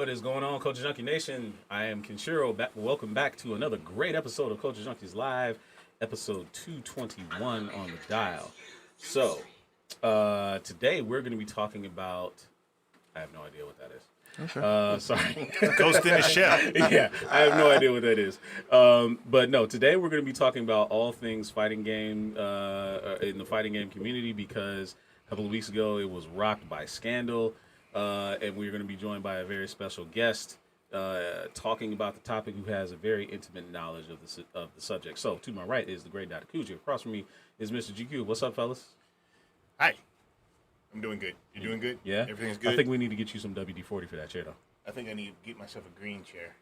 What is going on, Culture Junkie Nation? I am Kenshiro. Welcome back to another great episode of Culture Junkies Live, episode 221 on the dial. So, today we're going to be talking about... I have no idea what that is. Okay. Sorry. Ghost in the Shell. Yeah, I have no idea what that is. But no, today we're going to be talking about all things fighting game in the fighting game community, because a couple of weeks ago it was rocked by scandal. And we're going to be joined by a very special guest talking about the topic, who has a very intimate knowledge of the subject. So to my right is the great Dr. Kuji. Across from me is Mr. GQ. What's up, fellas? Hi. I'm doing good. You're doing good? Yeah? Everything's good? I think we need to get you some WD-40 for that chair, though. I think I need to get myself a green chair.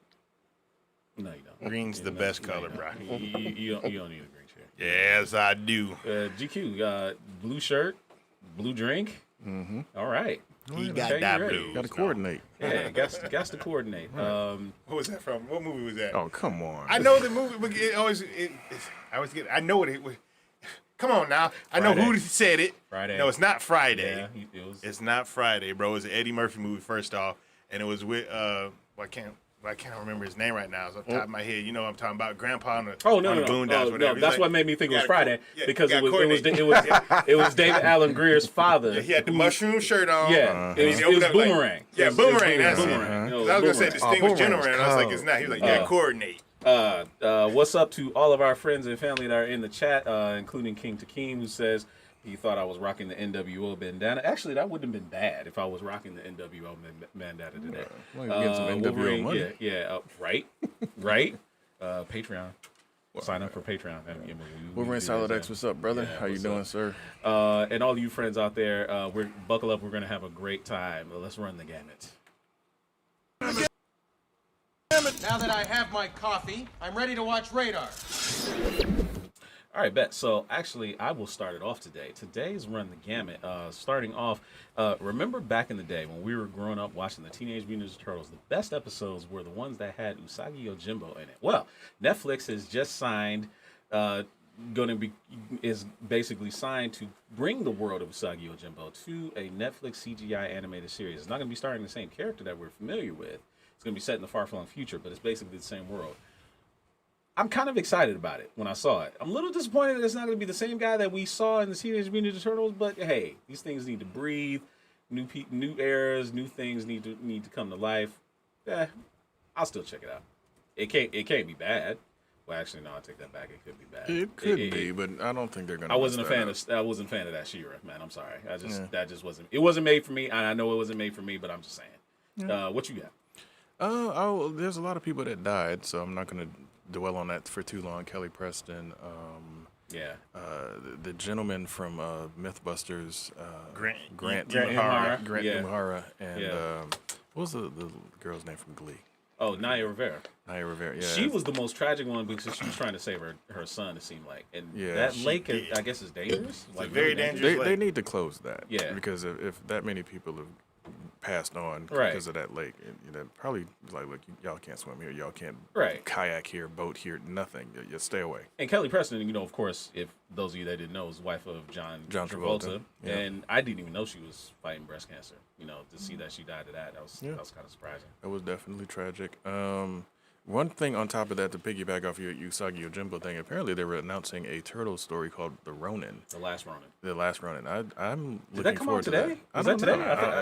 No, you don't. Green's the best color, bro. You don't need a green chair. Yes, I do. GQ, blue shirt, blue drink. Mm-hmm. All right. He got Okay, that you're ready. blue. Got to coordinate. Yeah, got to coordinate. What was that from? What movie was that? Oh, come on. I know the movie, but I know what it was. Come on now. I know who said it. Friday. No, it's not Friday. Yeah, it was. It's not Friday, bro. It's an Eddie Murphy movie, first off. And it was with, I can't remember his name right now. It's off the top of my head. You know what I'm talking about. Grandpa on the Boondocks, whatever. No, that's what made me think it was Friday, because it was David Alan Greer's father. Yeah, he had the mushroom shirt on. Yeah, it was Boomerang. Yeah, Boomerang. That's it. Boomerang. I was going to say distinguished Boomerang's gentleman. I was like, it's not. He was like, yeah, coordinate. What's up to all of our friends and family that are in the chat, including King Takeem, who says he thought I was rocking the NWO bandana. Actually, that wouldn't have been bad if I was rocking the NWO bandana today. Well, you get some NWO money. Yeah, right. Patreon. Sign up for Patreon. Wolverine Solid X, what's up, brother? Yeah, How you doing, sir? And all you friends out there, buckle up. We're going to have a great time. Let's run the gamut. Now that I have my coffee, I'm ready to watch Radar. All right, bet. So actually, I will start it off today. Today's Run the Gamut. Starting off, remember back in the day when we were growing up watching the Teenage Mutant Ninja Turtles, the best episodes were the ones that had Usagi Yojimbo in it. Well, Netflix has just signed, is basically signed to bring the world of Usagi Yojimbo to a Netflix CGI animated series. It's not going to be starring the same character that we're familiar with. It's going to be set in the far-flung future, but it's basically the same world. I'm kind of excited about it when I saw it. I'm a little disappointed that it's not going to be the same guy that we saw in the Teenage Mutant Ninja Turtles, but hey, these things need to breathe. New eras, new things need to come to life. I'll still check it out. It can't be bad. Well, actually, no, I take that back. It could be bad. It could be, but I don't think they're gonna. I wasn't a fan of that She-Ra, man. I'm sorry. That just wasn't. It wasn't made for me, and I know it wasn't made for me, but I'm just saying. Yeah. What you got? There's a lot of people that died, so I'm not gonna dwell on that for too long. Kelly Preston, the gentleman from MythBusters, Grant Imahara, and what was the girl's name from Glee? Oh, Naya Rivera. Yeah. She was the most tragic one because she was trying to save her son, it seemed like. And that lake, I guess, is dangerous. Like very dangerous. They need to close that. Yeah. Because if that many people have passed on because of that lake, probably like, look, y'all can't swim here, y'all can't kayak here, boat here, nothing. You stay away. And Kelly Preston, of course, if those of you that didn't know, is wife of John Travolta. Yeah. And I didn't even know she was fighting breast cancer. To see that she died of that was kind of surprising. That was definitely tragic. One thing on top of that, to piggyback off your Usagi Yojimbo thing, apparently they were announcing a turtle story called The Ronin. The Last Ronin. I'm Did looking that come forward out today? to that. Is that today?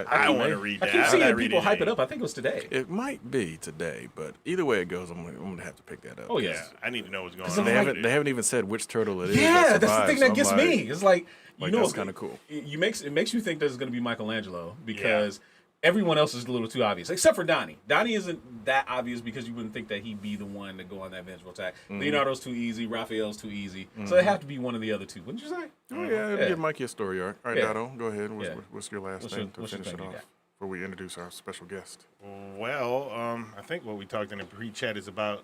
I want to read that. I keep seeing people hype it up. I think it was today. It might be today, but either way it goes, I'm going to have to pick that up. Oh, yeah. I need to know what's going on. They haven't even said which turtle it is. Yeah, that's the thing that gets me. It's like, that's kind of cool. It makes you think there's going to be Michelangelo because... Everyone else is a little too obvious, except for Donnie. Donnie isn't that obvious because you wouldn't think that he'd be the one to go on that vengeful attack. Leonardo's too easy. Raphael's too easy. So they have to be one of the other two. Wouldn't you say? Oh, yeah. Give Mikey a story arc. All right, Dado, go ahead. What's your last thing to finish it off before we introduce our special guest? Well, I think what we talked in the pre-chat is about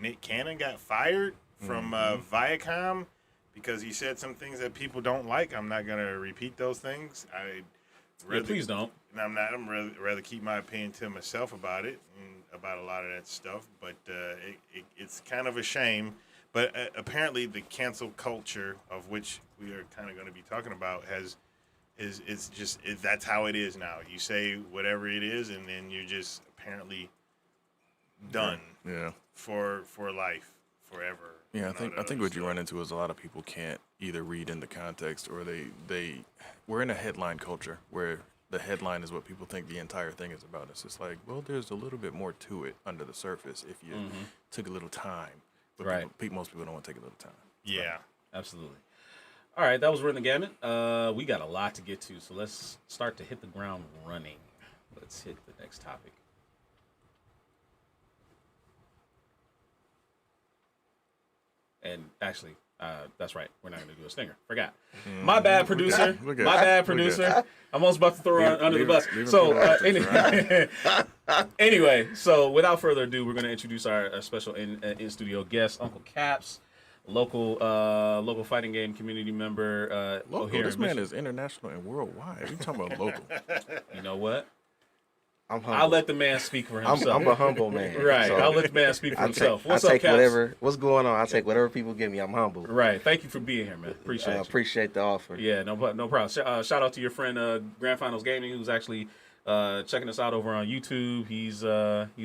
Nick Cannon got fired from Viacom because he said some things that people don't like. I'm not going to repeat those things. Please don't. I'm not. I'm rather keep my opinion to myself about it and about a lot of that stuff. But it's kind of a shame. But apparently, the cancel culture of which we are kind of going to be talking about that's how it is now. You say whatever it is, and then you're just apparently done. Yeah. For life, forever. Yeah, I think what you run into is a lot of people can't either read in the context, or we're in a headline culture where the headline is what people think the entire thing is about. It's just like, well, there's a little bit more to it under the surface if you took a little time. But most people don't want to take a little time. Yeah. Absolutely. All right, that was Run the Gamut. We got a lot to get to, so let's start to hit the ground running. Let's hit the next topic. And actually, that's right. We're not going to do a stinger. Forgot. My bad, producer. My bad, producer. I'm almost about to throw her under the bus. So, anyway, so without further ado, we're going to introduce our special in-studio guest, Uncle Caps, local fighting game community member. Local? This man is international and worldwide. What are you talking about local? You know what? I'm humble. I'll let the man speak for himself. I'm a humble man. Right. So I'll let the man speak for himself. What's up, Caps? What's going on? I take whatever people give me. I'm humble. Right. Thank you for being here, man. Appreciate the offer. Yeah, no problem. Shout out to your friend Grand Finals Gaming, who's actually checking us out over on YouTube. He's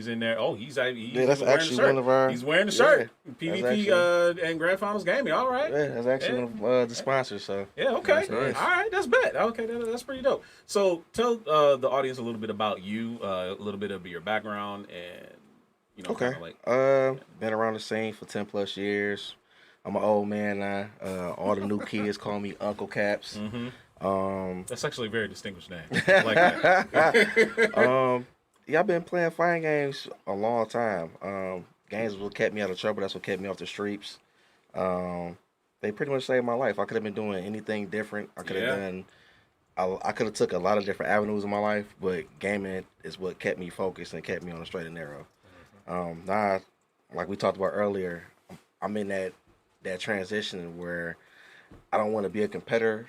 in there. Oh, he's that's actually one of our. He's wearing the shirt. Yeah, PvP and Grand Finals Gaming. All right. Yeah, that's actually one of the sponsors. So yeah, okay. Nice. All right, that's bet. Okay, that's pretty dope. So tell the audience a little bit about you, a little bit of your background, and okay. Been around the scene for 10+ years. I'm an old man now. All the new kids call me Uncle Caps. That's actually a very distinguished name. I like that. Yeah, I've been playing fighting games a long time. Games what kept me out of trouble. That's what kept me off the streets. They pretty much saved my life. I could have been doing anything different. I could have done. I could have took a lot of different avenues in my life, but gaming is what kept me focused and kept me on the straight and narrow. Now, like we talked about earlier, I'm in that transition where I don't want to be a competitor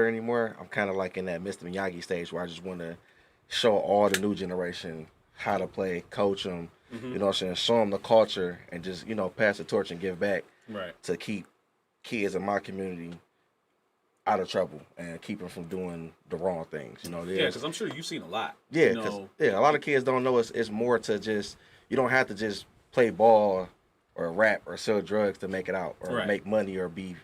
anymore. I'm kind of like in that Mr. Miyagi stage where I just want to show all the new generation how to play, coach them, you know what I'm saying, show them the culture, and just, pass the torch and give back to keep kids in my community out of trouble and keep them from doing the wrong things. Yeah, because I'm sure you've seen a lot. Yeah, because a lot of kids don't know it's more to just, you don't have to just play ball or rap or sell drugs to make it out or make money or be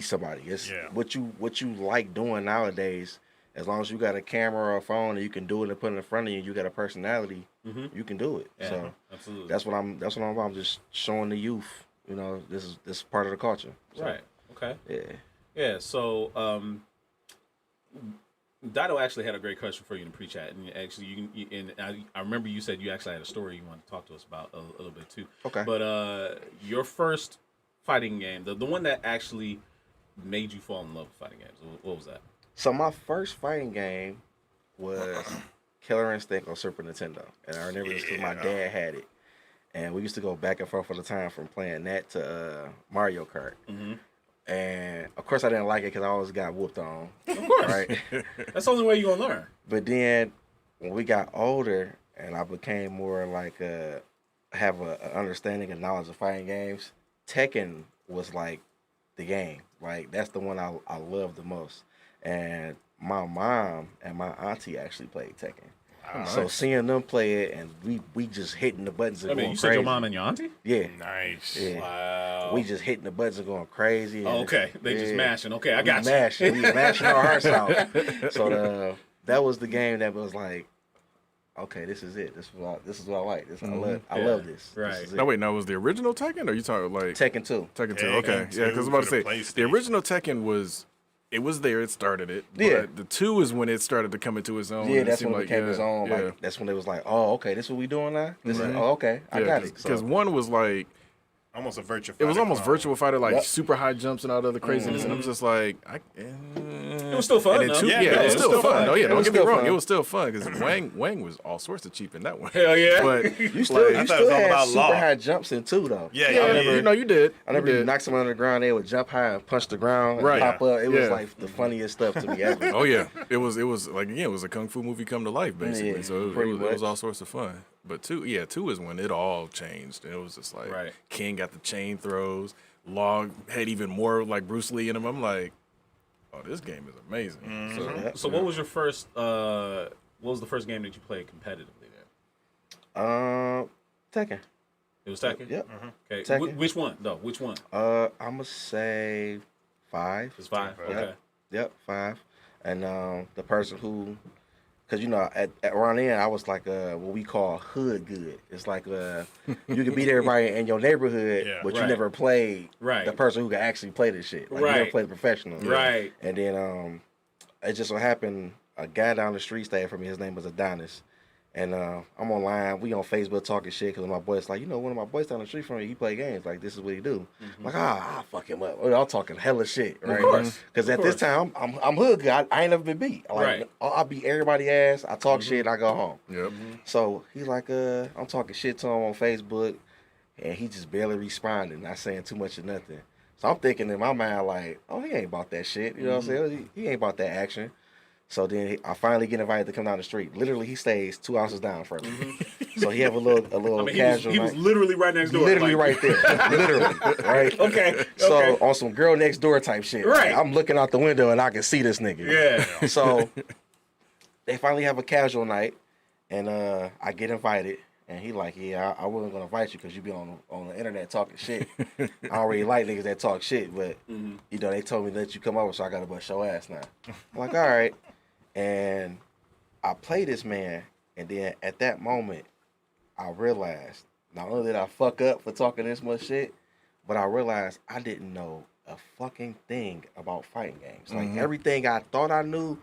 somebody. It's what you like doing nowadays. As long as you got a camera or a phone and you can do it and put it in front of you, you got a personality, you can do it. Yeah, so absolutely. That's what I'm about. I'm just showing the youth, this is part of the culture. So, right. Okay. Yeah. Yeah. So Dido actually had a great question for you in the pre-chat, and actually, I remember you said you actually had a story you wanted to talk to us about a little bit too. Okay. But your first fighting game, the one that actually made you fall in love with fighting games, what was that? So my first fighting game was Killer Instinct on Super Nintendo, and I remember this because my dad had it, and we used to go back and forth all the time from playing that to Mario Kart. And of course, I didn't like it because I always got whooped on. Of course, right? That's the only way you're gonna learn. But then when we got older, and I became more like have an understanding and knowledge of fighting games, Tekken was like the game. Like that's the one I love the most. And my mom and my auntie actually played Tekken. Wow, so nice. Seeing them play it, and we just hitting the buttons and going you crazy. Said your mom and your auntie? Yeah. Nice. Yeah. Wow. We just hitting the buttons and going crazy. And okay. They just mashing. Okay, I got you. We mashing our hearts out. So that was the game that was like, okay, this is it. This is what I like. I love this. Right. This now wait, was the original Tekken, or are you talking like Tekken 2? Tekken 2. Okay. Yeah, because I was about to say the original Tekken was. It was there. It started it. But the 2 is when it started to come into its own. Yeah, that's when it became its own. Like that's when it was like, oh, okay, this is what we doing now. This is okay. I got it. Because 1 was like almost a virtual. It was almost virtual fighter, like super high jumps and all the other craziness, and I was just like, it was still fun. It was still fun. No, don't get me wrong, it was still fun because Wang was all sorts of cheap in that one. Hell yeah! But you still had super high jumps in 2 though. Yeah. You did. I never you knocked someone on the ground. They would jump high and punch the ground and pop up. It was like the funniest stuff to me ever. Oh yeah, it was like again, it was a kung fu movie come to life basically. So it was all sorts of fun. But 2 is when it all changed. And it was just like King got the chain throws. Log had even more like Bruce Lee in him. I'm like, oh, this game is amazing. So what was your first? What was the first game that you played competitively then? Tekken. It was Tekken? Yep. Okay. Tekken. Which one, though? Which one? I'm gonna say 5. It's 5. Okay. Yep, 5. And the person who, because you know, at around then I was like what we call hood good. It's like you can beat everybody in your neighborhood, but you Right. never played Right. the person who can actually play this shit. Like, you Right. never played professional. Right. And then it just so happened a guy down the street stayed from me. His name was Adonis. And I'm online. We on Facebook talking shit because my boy's like, you know, one of my boys down the street from me, he play games. Like, this is what he do. I'm like, I'll fuck him up. We're all talking hella shit, right? Of course. Because at this time, I'm hood good. I ain't never been beat. Like, Right. I beat everybody ass. I talk shit. I go home. Yep. So he's like, I'm talking shit to him on Facebook, and he just barely responding, not saying too much of nothing. So I'm thinking in my mind like, oh, he ain't about that shit. You know what I'm saying? He ain't about that action. So then I finally get invited to come down the street. Literally, he stays 2 houses down from me. So he have a little I mean, casual he was night. literally right next door. Literally like- right there. Literally, right? Okay. So okay. on some girl next door type shit. Right. I'm looking out the window and I can see this nigga. Yeah. So they finally have a casual night, and I get invited, and he like, yeah, I wasn't gonna invite you because you be on the internet talking shit. I don't really like niggas that talk shit, but you know they told me to let you come over, so I gotta bust your ass now. I'm like, all right, and I play this man, and then at that moment, I realized not only did I fuck up for talking this much shit, but I realized I didn't know a fucking thing about fighting games. Like everything I thought I knew,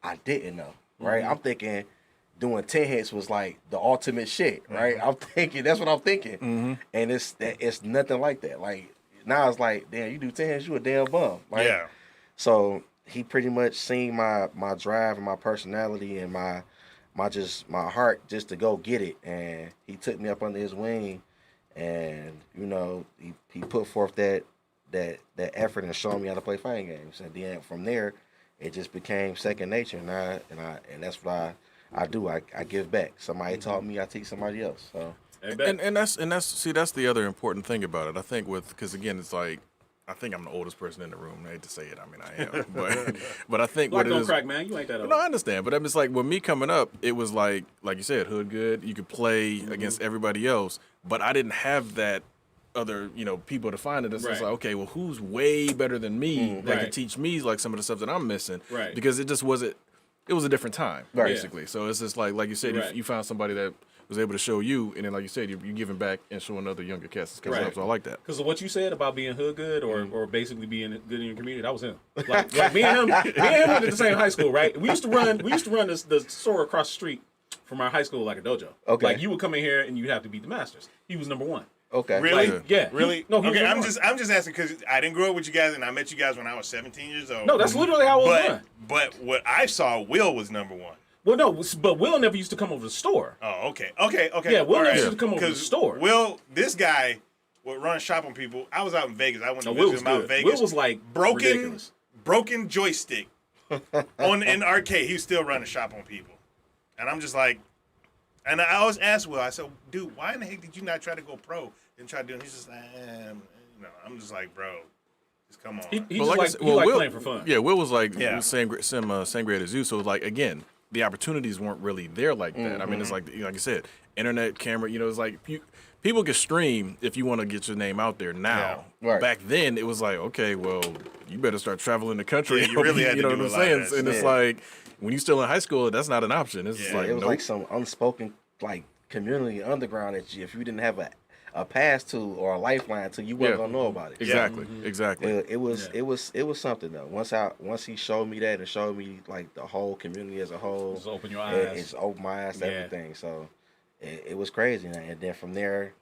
I didn't know. Right? I'm thinking doing 10 hits was like the ultimate shit. Right? I'm thinking that's what I'm thinking, and it's nothing like that. Like now it's like, damn, you do 10 hits, you a damn bum. Like, Yeah. So he pretty much seen my drive and my personality and my heart just to go get it, and he took me up under his wing, and you know he put forth that effort and showing me how to play fighting games, and then from there it just became second nature, and that's what I do. I give back. Somebody taught me, I teach somebody else. So And that's the other important thing about it. I think because again, it's like, I think I'm the oldest person in the room. I hate to say it. I mean, I am. But I think Black what it don't is. crack, man. You ain't that old. No, I understand. But I'm just like, with me coming up, it was like you said, hood good. You could play against everybody else. But I didn't have that other, people to find it. It's just Right. like, okay, well, who's way better than me that Right. could teach me like some of the stuff that I'm missing? Right. Because it just wasn't. It was a different time, Right. basically. So it's just like you said, Right. you found somebody that was able to show you, and then like you said, you're giving back and showing other younger cats that's coming Right. up. So I like that. Because of what you said about being hood good or basically being good in your community, that was him. Like me and him went to the same high school, right? We used to run the store across the street from our high school like a dojo. Okay. Like you would come in here and you'd have to beat the masters. He was number 1. okay, Really? Like, Yeah. Really? No, he was okay, number I'm one. just asking because I didn't grow up with you guys, and I met you guys when I was 17 years old. No, that's literally how I was run. But what I saw, Will was number 1. Well, no, but Will never used to come over to the store. Oh, okay. Yeah, Yeah, Will never used to come over to the store. Will, this guy would run shop on people. I was out in Vegas. I went to No, Will visit was him out in good. Vegas. Will was like ridiculous. broken joystick in arcade. He was still running shop on people, and I'm just like, and I always ask Will. I said, dude, why in the heck did you not try to go pro and try to do it? He's just like, I'm just like, bro, just come on. He But just like I like, said- he well, like Will- playing for fun. Yeah, Will was like Yeah. same grade as you. So like again, the opportunities weren't really there like that. I mean, it's like I said, internet, camera. It's like people can stream if you want to get your name out there now. Yeah. Right. Back then, it was like, okay, well, you better start traveling the country. Yeah, you really had to you know do what a I'm lot saying? of that And it's shit. like when you're still in high school, that's not an option. It's just Yeah. like it was nope. like some unspoken like community underground that if you didn't have a pass to or a lifeline to, you wasn't gonna know about it. Exactly, exactly. It was something though. Once he showed me that and showed me like the whole community as a whole, Just open your it- eyes. it's opened my eyes to Yeah. everything. So it was crazy, and then from there,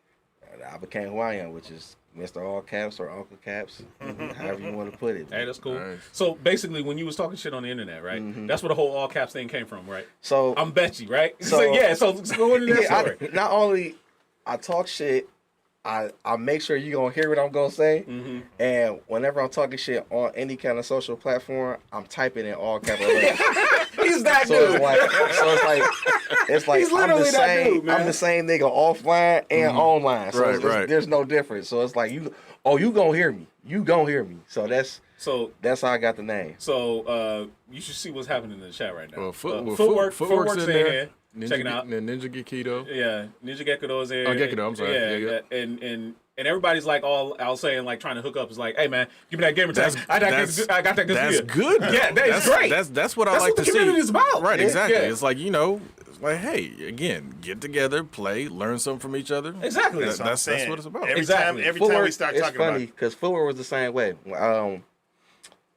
I became who I am, which is Mr. All Caps or Uncle Caps, however you want to put it. Hey, that's cool. Nice. So basically, when you was talking shit on the internet, right? That's where the whole all caps thing came from, right? So I'm bet you, right? So- So yeah, so go into that yeah, story. not only I talk shit, I make sure you're gonna hear what I'm gonna say. And whenever I'm talking shit on any kind of social platform, I'm typing in all capital letters. He's that So good. it's like He's I'm literally the that same. dude, man. I'm the same nigga offline and online. So Right. there's no difference. So it's like you gonna hear me. You gonna hear me. So that's how I got the name. So you should see what's happening in the chat right now. Well, footwork's footwork's in there. here. checking out. Ninja Gekido. Yeah, Ninja Gekudo's there. Oh, Gekudo, I'm sorry. Yeah. And everybody's like all I was saying like trying to hook up is like, hey man, give me that gamer tag. I got that good. That's good. Yeah, that's great. That's what I That's like what the to see. community is about. Right, Yeah. exactly. Yeah. It's like it's like, hey, again, get together, play, learn something from each other. Exactly. That's what it's about. Every Exactly. time Footwork, we start it's talking funny about because footwork was the same way.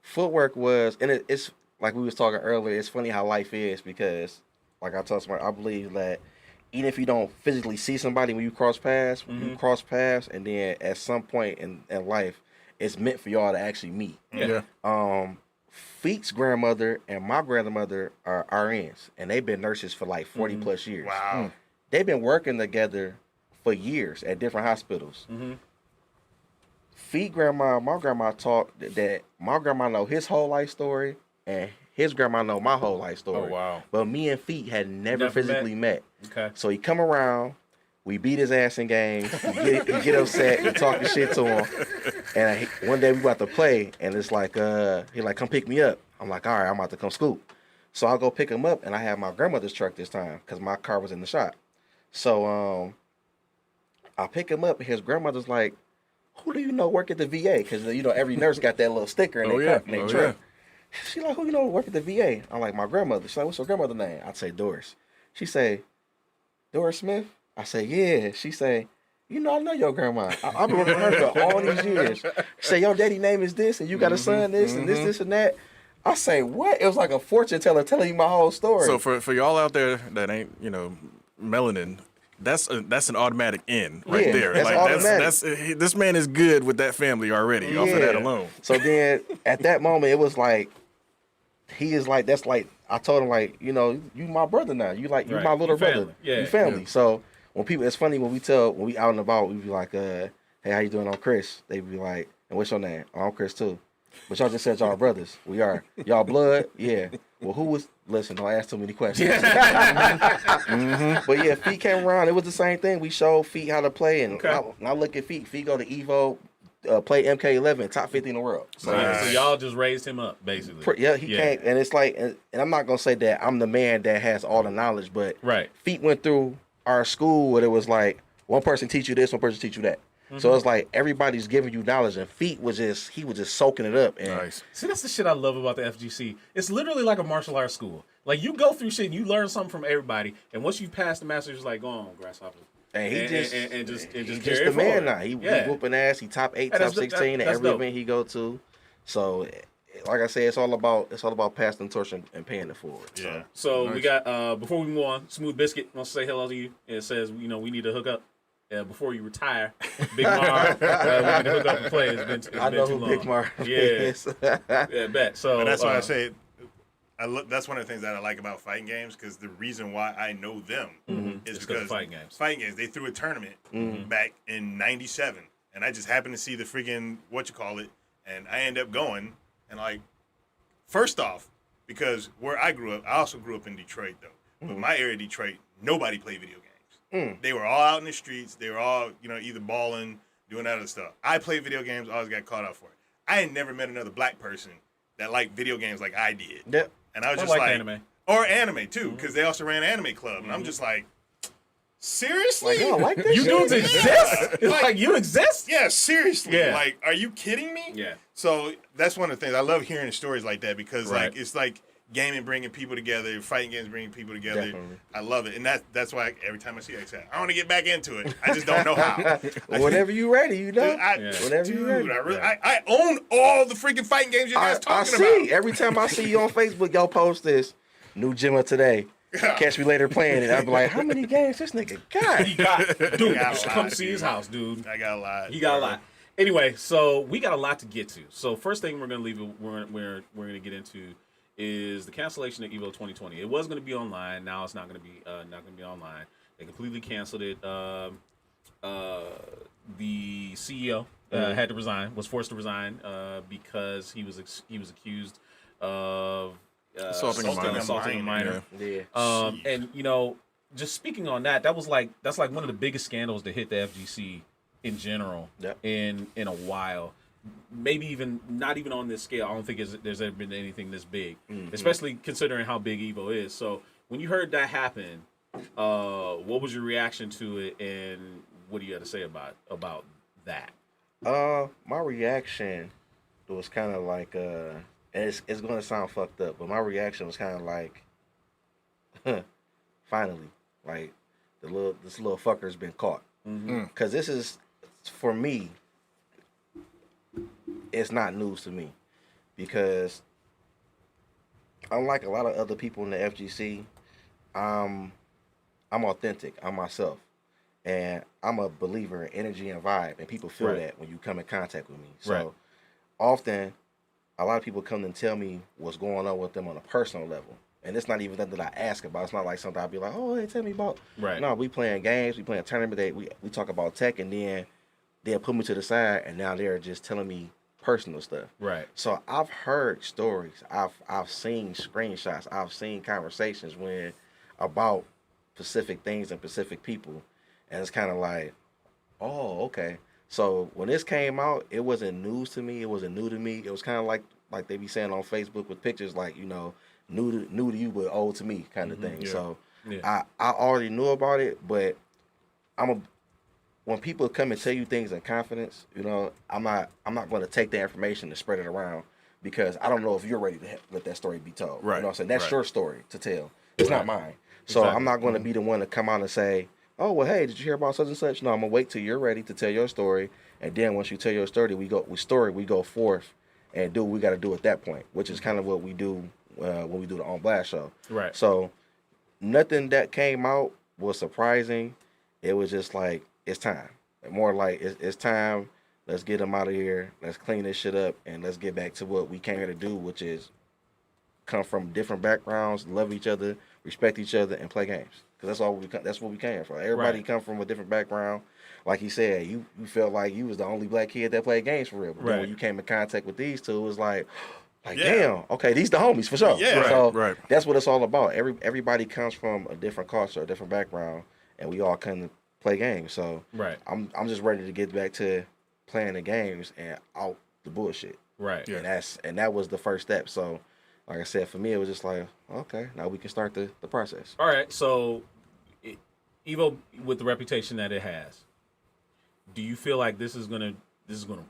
Footwork was, and it's like we was talking earlier. It's funny how life is because, like I told somebody, I believe that even if you don't physically see somebody when you cross paths, and then at some point in life, it's meant for y'all to actually meet. Yeah. Feet's grandmother and my grandmother are RNs, and they've been nurses for like 40 plus years. wow. They've been working together for years at different hospitals. Feet grandma, my grandma talked that my grandma know his whole life story, and his grandma know my whole life story. Oh, wow. But me and Feet had never physically met. Okay. So he come around, we beat his ass in games, he get upset, we talking shit to him, and one day we about to play, and it's like, he like, come pick me up. I'm like, all right, I'm about to come scoop. So I'll go pick him up, and I have my grandmother's truck this time because my car was in the shop. So I pick him up, and his grandmother's like, who do you know work at the VA? Because every nurse got that little sticker in their truck. She like, who you know work at the VA? I'm like, my grandmother. She's like, what's your grandmother's name? I'd say Doris. She say, Doris Smith? I say, yeah. She say, I know your grandma. I've been working with her for all these years. She say, your daddy name is this, and you got a son this, and this, and that. I say, what? It was like a fortune teller telling you my whole story. So for y'all out there that ain't melanin, that's an automatic in right there. That's like automatic. this man is good with that family already off of that alone. So then at that moment it was like he is like that's like I told him like you my brother now. You like you Right. my little You brother. family. Yeah. You family. Yeah. So when people, it's funny when we out and about, we be like, hey, how you doing? I'm Chris. They be like, and what's your name? Oh, I'm Chris too. But y'all just said y'all brothers. We are. Y'all blood? Yeah. Well, who was? Listen, don't ask too many questions. But yeah, Feet came around. It was the same thing. We showed Feet how to play, and I look at Feet. Feet go to EVO, play MK11, top 50 in the world. So y'all just raised him up, basically. Yeah, he came, and it's like, and I'm not gonna say that I'm the man that has all the knowledge, but Feet went through our school where it was like one person teach you this, one person teach you that. So it's like everybody's giving you knowledge, and Feet was just soaking it up. And Nice. See, that's the shit I love about the FGC. It's literally like a martial arts school. Like you go through shit and you learn something from everybody, and once you pass the master, it's like, go on, grasshopper. And he just just the man now. He whooping ass. He top 8, top 16 at every event he go to. So, like I said, it's all about passing the torch and paying it forward. Yeah. So Nice. we got before we move on, Smooth Biscuit wants to say hello to you. It says we need to hook up before you retire. Big Mar, we need to hook up and play. It's been I know too who long. Big Mar is. Yeah, bet. So But that's why I say. That's one of the things that I like about fighting games, because the reason why I know them is because fighting games. They threw a tournament back in '97, and I just happened to see the freaking and I end up going, and like, first off, because where I grew up, I also grew up in Detroit though, but my area of Detroit, nobody played video games. They were all out in the streets. They were all either balling, doing that other stuff. I played video games, always got caught up for it. I had never met another black person that liked video games like I did. Yep. And I was just like like, anime. Or anime too, because they also ran anime club, and I'm just like, seriously? Like, like this You shit? dudes exist? It's like you exist? Yeah, seriously. Yeah. Like, are you kidding me? Yeah. So that's one of the things I love hearing stories like that, because Right. like it's like gaming bringing people together, fighting games bringing people together. Definitely. I love it, and that's why every time I see it, I say I want to get back into it. I just don't know how. Whenever you ready, Dude, Whenever you ready. I own all the freaking fighting games you guys I talking see. about. Every time I see you on Facebook, y'all post this new gym of today. Catch me later playing it. I'd be like, how many games this nigga got? He got, dude, got a come lot, see his dude. house, dude. I got a lot. He got a lot. Anyway, so we got a lot to get to. So first thing we're gonna get into is the cancellation of EVO 2020. It was gonna be online. Now it's not gonna be online. They completely canceled it. The CEO had to resign. Was forced to resign because he was accused of Assaulting a minor. Yeah. And just speaking on that's like one of the biggest scandals that hit the FGC in general in a while. Maybe even not even on this scale. I don't think there's ever been anything this big, especially considering how big EVO is. So when you heard that happen, What was your reaction to it, and what do you have to say about that? My reaction was kind of like, and it's gonna sound fucked up, but my reaction was kind of like, finally, like this little fucker's been caught. Because this is, for me, it's not news to me, because unlike a lot of other people in the FGC, I'm authentic. I'm myself. And I'm a believer in energy and vibe, and people feel that when you come in contact with me. So often, a lot of people come and tell me what's going on with them on a personal level. And it's not even that I ask about. It's not like something I'll be like, oh, hey, tell me about. No, we playing games, we playing tournament, we talk about tech, and then they'll put me to the side, and now they're just telling me personal stuff. So I've heard stories. I've seen screenshots. I've seen conversations about specific things and specific people. And it's kind of like, oh, okay. So when this came out, it wasn't news to me. It wasn't new to me. It was kind of like they be saying on Facebook with pictures, like, you know, new to you but old to me kind of thing. So I already knew about it, but when people come and tell you things in confidence, you know, I'm not going to take the information and spread it around, because I don't know if you're ready to let that story be told. You know what I'm saying? That's your story to tell. It's not mine. So I'm not going to be the one to come out and say, oh, well, hey, did you hear about such and such? No, I'm going to wait till you're ready to tell your story. And then once you tell your story, we go forth and do what we got to do at that point, which is kind of what we do when we do the On Blast show. So nothing that came out was surprising. It was just like, it's time. More like, it's time. Let's get them out of here. Let's clean this shit up, and let's get back to what we came here to do, which is come from different backgrounds, love each other, respect each other, and play games. Because that's what we came for. Everybody come from a different background. Like he said, you felt like you was the only black kid that played games for real. But then when you came in contact with these two, it was like damn, okay, these the homies for sure. So that's what it's all about. Everybody comes from a different culture, a different background, and we all come to play games. So I'm just ready to get back to playing the games and out the bullshit. And that was the first step. So like I said, for me, it was just like, okay, now we can start the process. All right, so EVO, with the reputation that it has, do you feel like this is gonna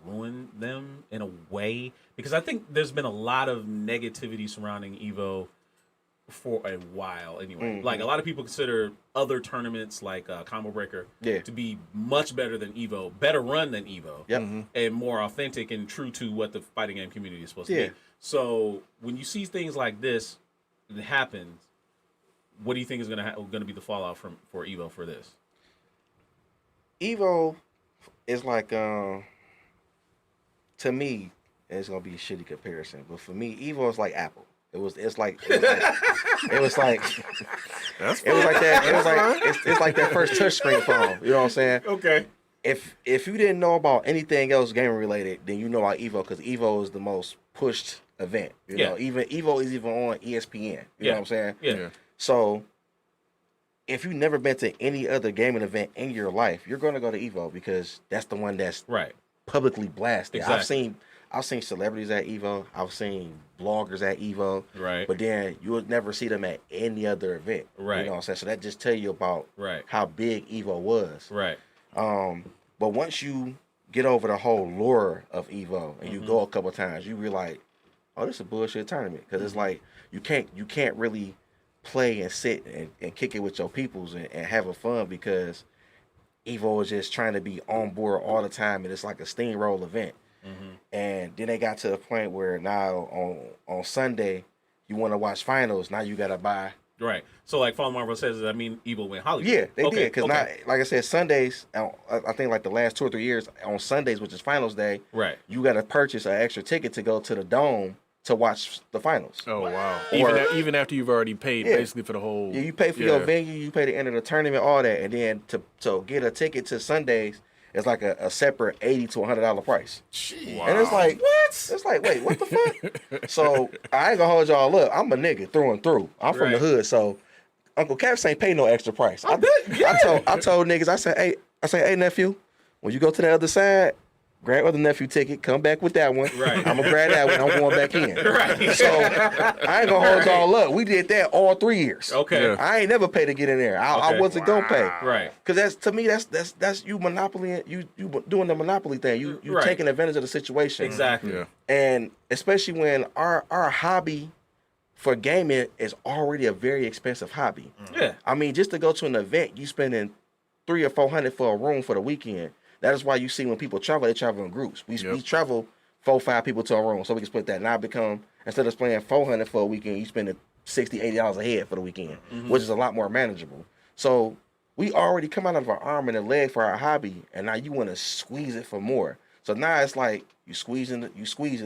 ruin them in a way? Because I think there's been a lot of negativity surrounding EVO for a while anyway. Like, a lot of people consider other tournaments like Combo Breaker to be much better than EVO, better run than EVO, and more authentic and true to what the fighting game community is supposed to be. So when you see things like this happen, what do you think is going to be the fallout for EVO for this? EVO is like, to me, it's going to be a shitty comparison, but for me, EVO is like Apple. It was like that first touchscreen phone. You know what I'm saying? Okay. If you didn't know about anything else gaming related, then you know about EVO, because EVO is the most pushed event. You know, even EVO is even on ESPN. You know what I'm saying? Yeah. So if you've never been to any other gaming event in your life, you're going to go to EVO, because that's the one that's publicly blasted. Exactly. I've seen celebrities at EVO. I've seen bloggers at EVO. But then you would never see them at any other event. You know what I'm saying? So that just tell you about how big EVO was. But once you get over the whole lure of EVO and you go a couple times, you realize, oh, this is a bullshit tournament. Because it's like, you can't really play and sit and kick it with your peoples and having fun, because EVO is just trying to be on board all the time, and it's like a steamroll event. And then they got to the point where now on Sunday, you want to watch finals, now you got to buy. So like Fallen Marvel says, I mean, EVO went Hollywood. Yeah, they did. Because now, like I said, Sundays, I think like the last 2 or 3 years, on Sundays, which is finals day, you got to purchase an extra ticket to go to the Dome to watch the finals. Oh, wow. Even after you've already paid basically for the whole... Yeah, you pay for your venue, you pay to enter the tournament, all that. And then to get a ticket to Sundays, it's like a separate $80 to $100 price. Wow. And it's like, what? It's like, wait, what the fuck? So I ain't gonna hold y'all up. I'm a nigga through and through. I'm from the hood, so Uncle Caps ain't pay no extra price. I told niggas, I said, hey nephew, when you go to the other side, grab other nephew ticket, come back with that one. Right. I'm gonna grab that one. I'm going back in. Right. So I ain't gonna hold y'all up. We did that all 3 years. Okay. Yeah. I ain't never paid to get in there. I Okay. wasn't gonna pay. Right. Cause that's to me that's you monopoly. You doing the monopoly thing. You Right. taking advantage of the situation. Exactly. Yeah. And especially when our hobby for gaming is already a very expensive hobby. Yeah. I mean, just to go to an event, you spending $300 or $400 for a room for the weekend. That is why you see when people travel, they travel in groups. We travel 4-5 people to a room, so we can split that. Now become, instead of spending $400 for a weekend, you spending $60-$80 a head for the weekend, which is a lot more manageable. So we already come out of our arm and a leg for our hobby, and now you want to squeeze it for more. So now it's like you squeezing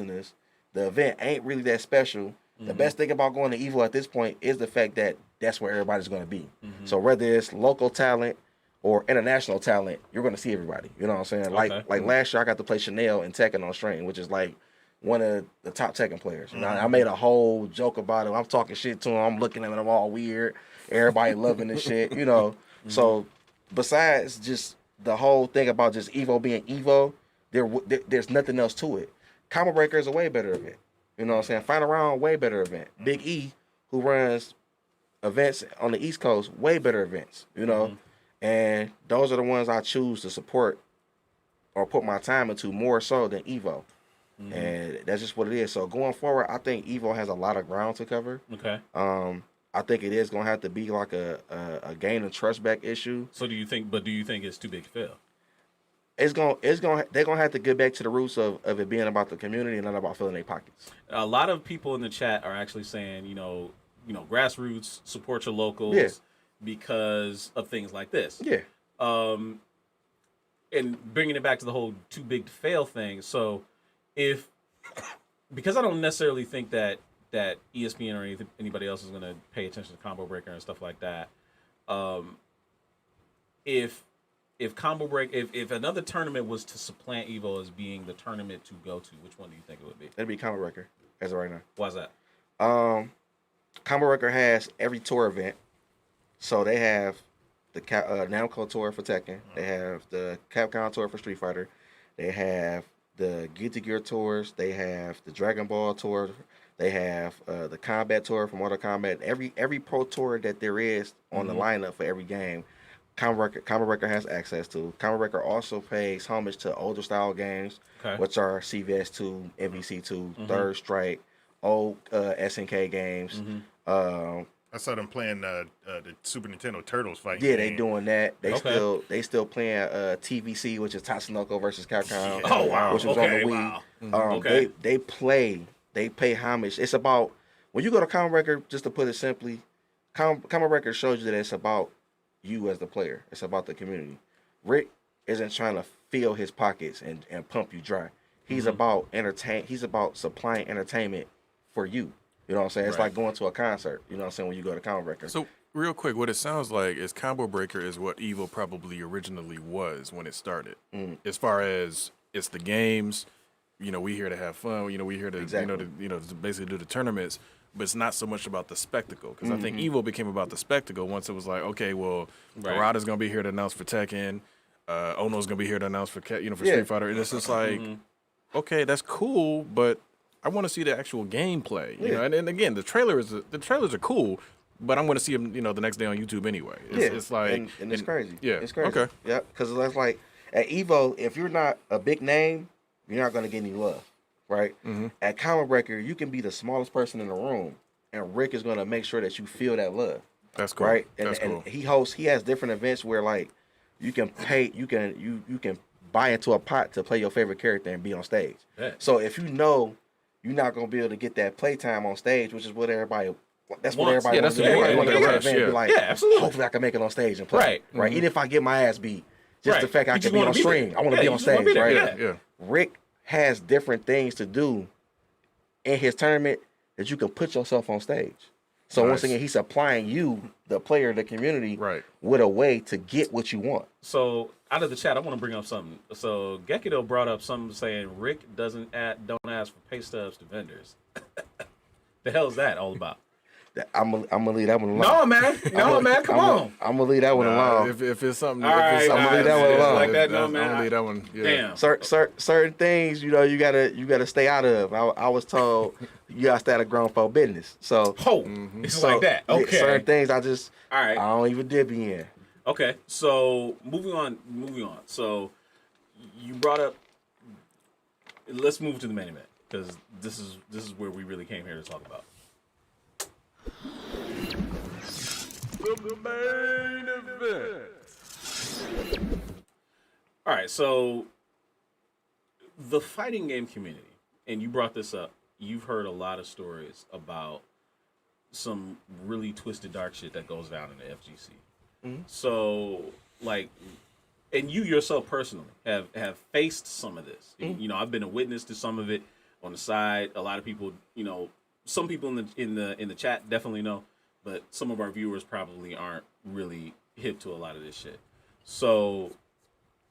this. The event ain't really that special. The best thing about going to EVO at this point is the fact that that's where everybody's going to be. So whether it's local talent or international talent, you're going to see everybody. You know what I'm saying? Okay. Like last year, I got to play Chanel and Tekken on stream, which is like one of the top Tekken players. You know, I made a whole joke about it. I'm talking shit to him. I'm looking at him. I'm all weird. Everybody loving this shit. You know. So besides just the whole thing about just EVO being EVO, there's nothing else to it. Combo Breaker is a way better event. You know what I'm saying? Final Round, way better event. Big E, who runs events on the East Coast, way better events. You know. And those are the ones I choose to support or put my time into more so than EVO. And that's just what it is. So going forward, I think EVO has a lot of ground to cover. Okay. I think it is going to have to be like a gain of trust back issue. So do you think it's too big to fail? They're going to have to get back to the roots of it being about the community and not about filling their pockets. A lot of people in the chat are actually saying, grassroots, support your locals because of things like this. Yeah. And bringing it back to the whole too big to fail thing. So because I don't necessarily think that ESPN or anybody else is going to pay attention to Combo Breaker and stuff like that. If another tournament was to supplant EVO as being the tournament to go to, which one do you think it would be? It'd be Combo Breaker as of right now. Why's that? Combo Breaker has every tour event. So they have the Namco tour for Tekken. They have the Capcom tour for Street Fighter. They have the Guilty Gear tours. They have the Dragon Ball tour. They have the Combat tour from Mortal Kombat. Every pro tour that there is on the lineup for every game, Combo Breaker has access to. Combo Breaker also pays homage to older style games, which are CVS 2, MVC 2, Third Strike, old SNK games. I saw them playing the Super Nintendo Turtles fight. Yeah, they doing that. They still playing TVC, which is Tatsunoko versus Capcom. Oh wow! Which was on the Wii. Wow. They pay homage. It's about when you go to Combo Breaker. Just to put it simply, Combo Breaker shows you that it's about you as the player. It's about the community. Rick isn't trying to fill his pockets and pump you dry. He's about He's about supplying entertainment for you. You know what I'm saying? It's like going to a concert. You know what I'm saying? When you go to Combo Breaker. So real quick, what it sounds like is Combo Breaker is what EVO probably originally was when it started. As far as it's the games, we here to have fun. We here to to basically do the tournaments. But it's not so much about the spectacle because I think EVO became about the spectacle once it was like, okay, well, Harada's gonna be here to announce for Tekken, Ono's gonna be here to announce for Street Fighter, and it's just like, okay, that's cool, but I want to see the actual gameplay, and again, the trailers are cool, but I'm going to see them, the next day on YouTube anyway. It's like, and it's crazy. Yeah, it's crazy. Okay, yeah, because that's like at EVO, if you're not a big name, you're not going to get any love, right? At Combo Breaker, you can be the smallest person in the room, and Rick is going to make sure that you feel that love. That's cool, right? That's cool. And he has different events where like you can buy into a pot to play your favorite character and be on stage. Yeah. So if you're not gonna be able to get that playtime on stage, which is what everybody. That's what everybody wants to do. Everybody wants to go to the event and be like, absolutely. Hopefully I can make it on stage and play. Right. Even if I get my ass beat, just the fact I can be on stream. I want to be on stage, right? Yeah. Rick has different things to do in his tournament that you can put yourself on stage. So once again, he's supplying you, the player, the community, with a way to get what you want. So out of the chat, I want to bring up something. So Gekido brought up something saying Rick don't ask for pay stubs to vendors. The hell is that all about? I'm gonna leave that one alone. No, man. No, man. Come on. I'm gonna leave that one alone. If it's something, All right, if it's all something right, leave that one alone. like that, no, I'm man. gonna leave that one. Yeah. Damn. Certain things, you gotta stay out of. I was told you gotta stay out of grown folk business. So It's like that. Okay. certain things I right. don't even dip in. Okay. So moving on. So you brought up. Let's move to the main event because this is where we really came here to talk about. The main event. All right, so the fighting game community, and you brought this up. You've heard a lot of stories about some really twisted, dark shit that goes down in the FGC. Mm-hmm. So, like, and you yourself personally have faced some of this. Mm-hmm. You know, I've been a witness to some of it on the side. A lot of people, some people in the chat definitely know, but some of our viewers probably aren't really hip to a lot of this shit. So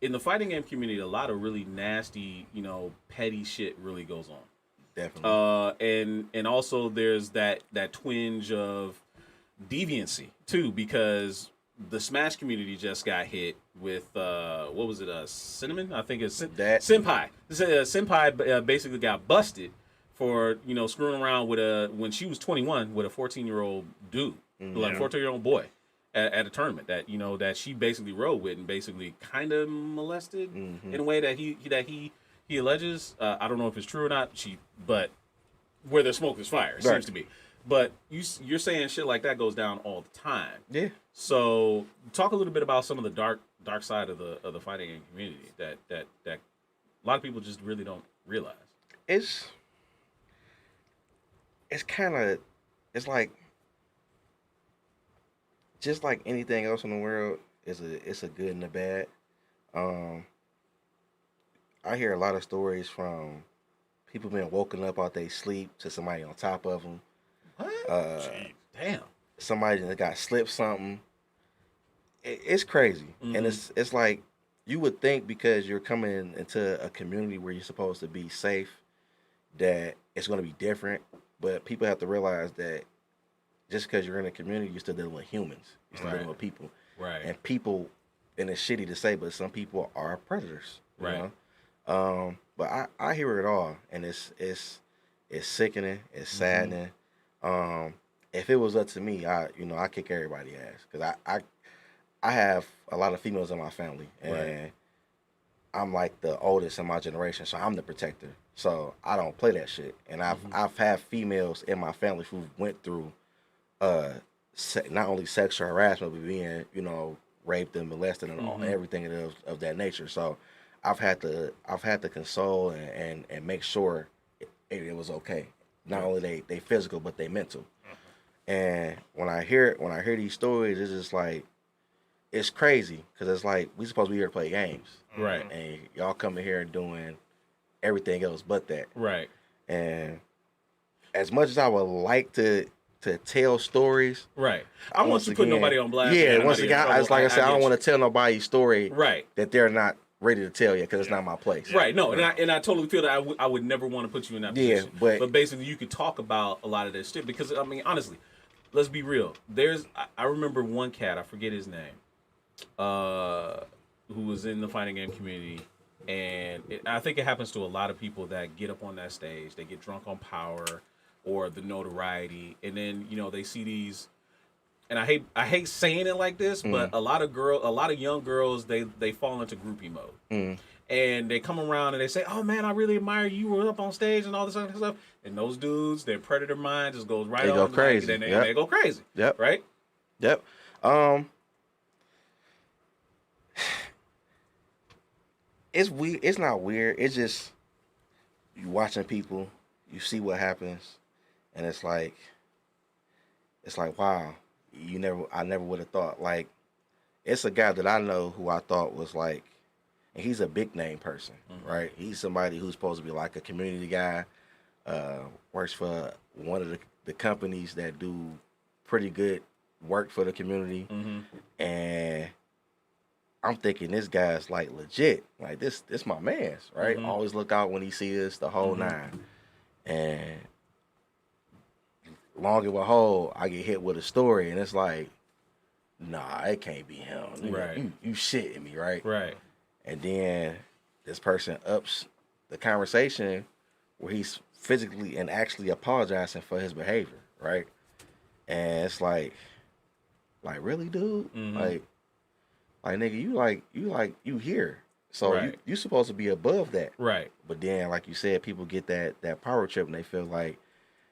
in the fighting game community, a lot of really nasty, petty shit really goes on. Definitely. And also there's that twinge of deviancy too, because the Smash community just got hit with what was it? Cinnamon? I think it's Senpai. Senpai basically got busted for screwing around with when she was 21 with a 14-year-old dude, like 14-year-old boy, at a tournament that she basically rode with and basically kind of molested in a way that he alleges. I don't know if it's true or not. But where there's smoke, there's fire. It seems to be. But you're saying shit like that goes down all the time. Yeah. So talk a little bit about some of the dark side of the fighting game community that a lot of people just really don't realize. It's like just like anything else in the world, it's a good and a bad. I hear a lot of stories from people being woken up out their sleep to somebody on top of them. What? Damn. Somebody that got slipped something. It's crazy, and it's like you would think because you're coming into a community where you're supposed to be safe, that it's going to be different. But people have to realize that just because you're in a community, you're still dealing with humans. You're still dealing with people. Right. And people, and it's shitty to say, but some people are predators. Right. But I hear it all, and it's sickening. It's saddening. If it was up to me, I kick everybody's ass because I have a lot of females in my family, and I'm like the oldest in my generation, so I'm the protector. So I don't play that shit. And I've had females in my family who went through not only sexual harassment, but being raped and molested and all everything of that nature. So I've had to console and make sure it was okay. Not only they physical, but they mental. And when I hear these stories, it's just like it's crazy because it's like we supposed to be here to play games, right? And y'all coming here and doing everything else but that, right? And as much as I would like to tell stories, right? I want to put nobody on blast. Yeah, once again, it's like I said, I don't want to tell nobody's story, right? That they're not ready to tell you because it's not my place, right? No, and I totally feel that I would never want to put you in that position. Yeah, but basically, you could talk about a lot of this shit because I mean, honestly, let's be real. I remember one cat, I forget his name, who was in the fighting game community. And I think it happens to a lot of people that get up on that stage. They get drunk on power or the notoriety, and then they see these. And I hate saying it like this, but a lot of young girls they fall into groupie mode, and they come around and they say, "Oh man, I really admire you. You were up on stage and all this other stuff." And those dudes, their predator mind just goes right. They go crazy. And they go crazy. Yep. Right. Yep. It's not weird. It's just you watching people, you see what happens, and it's like wow, I never would have thought. Like, it's a guy that I know who I thought was like, and he's a big name person, right? He's somebody who's supposed to be like a community guy, works for one of the companies that do pretty good work for the community, and I'm thinking this guy's like legit, like this my man's, right? Always look out when he sees us, the whole nine. And long and behold, I get hit with a story, and it's like, nah, it can't be him. Right. You shitting me, right? Right. And then this person ups the conversation where he's physically and actually apologizing for his behavior, right? And it's like really, dude? Mm-hmm. Like nigga, you here. So Right. you supposed to be above that. Right. But then, like you said, people get that power trip and they feel like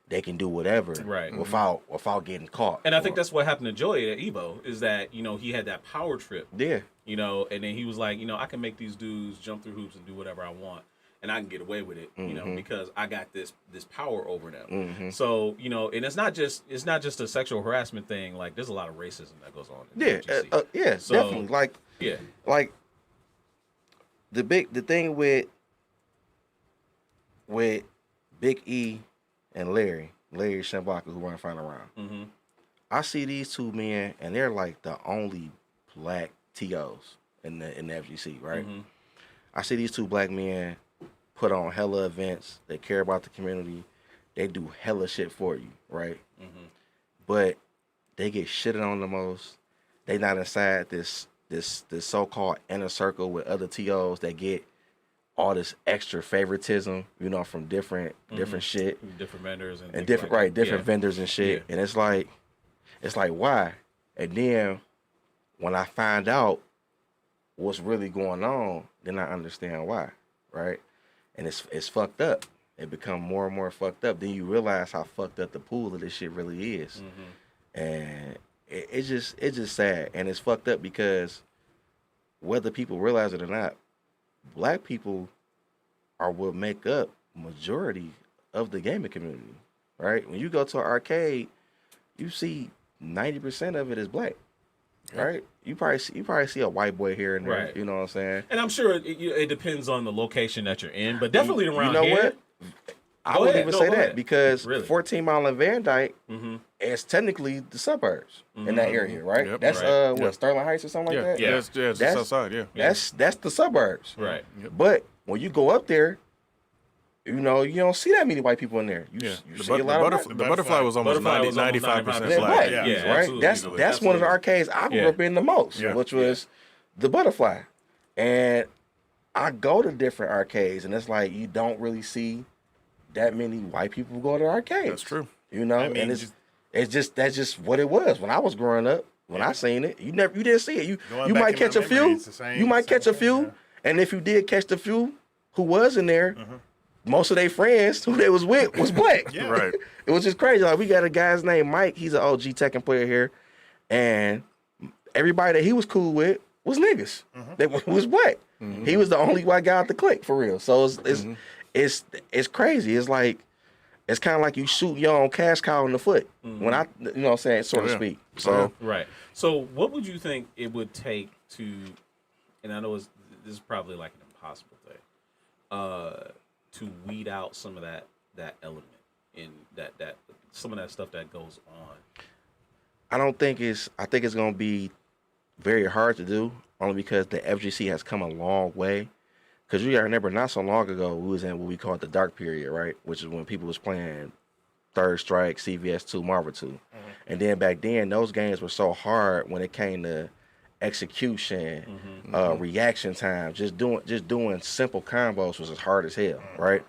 they can do whatever Right. without getting caught. And I think that's what happened to Joey at Evo, is that, you know, he had that power trip, yeah. you know, and then he was like, you know, I can make these dudes jump through hoops and do whatever I want, and I can get away with it, you know, because I got this power over them. So, you know, and it's not just a sexual harassment thing. Like, there's a lot of racism that goes on. In Yeah, FGC. yeah, So, definitely. Like, yeah, like the thing with Big E and Larry Shamblaka, who run Final Round. mm-hmm. I see these two men, and they're like the only black TOs in the FGC, right? Mm-hmm. I see these two black men put on hella events. They care about the community. They do hella shit for you, right? Mm-hmm. But they get shitted on the most. They not inside this so-called inner circle with other TOs that get all this extra favoritism, you know, from different shit different vendors and different vendors and shit. Yeah. And it's like why? And then when I find out what's really going on, then I understand why, right? And it's fucked up. It become more and more fucked up. Then you realize how fucked up the pool of this shit really is. And it's just sad, and it's fucked up because whether people realize it or not, black people are what make up majority of the gaming community, right? When you go to an arcade, you see 90% of it is black, right? You probably see a white boy here and there, Right. you know what I'm saying? And I'm sure it depends on the location that you're in, but definitely around you know here. what? I Go wouldn't ahead. even No, say go that ahead. because Really? 14 Mile and Van Dyke Mm-hmm. is technically the suburbs in that area, right? Yep. That's Right. what, Sterling Heights or something like that? Yeah. It's just That's- outside. Yeah. That's the suburbs. Right. But when you go up there, you know, you don't see that many white people in there. You The, see a lot of black. the butterfly was almost Butterfly was almost 95% They're black. black, Yeah, right? absolutely. That's Easily. one of the Absolutely. arcades I grew Yeah. up in the most, Yeah. which was the Butterfly. And I go to different arcades, and it's like you don't really see that many white people go to arcades. That's true. You know, I mean, and that's just what it was when I was growing up. When I seen it, you didn't see it. Going You back might in catch my a few. memory, it's the same- You might same catch a thing, few, yeah. and if you did catch the few who was in there, most of their friends who they was with was black. Yeah. Right. It was just crazy. Like, we got a guy's named Mike. He's an OG Tekken player here, and everybody that he was cool with was niggas. They was black. He was the only white guy at the clique for real. So it's crazy. It's like it's kind of like you shoot your own cash cow in the foot when I, you know what I'm saying, so to Yeah. speak. So Right. So, what would you think it would take to, and I know this is probably like an impossible thing, to weed out some of that element in that some of that stuff that goes on? I think it's gonna be very hard to do, only because the FGC has come a long way. Because you gotta remember, not so long ago, we was in what we call the dark period, right? Which is when people was playing Third Strike, CVS 2, Marvel 2. And then back then, those games were so hard when it came to execution, reaction time, just doing simple combos was as hard as hell, right?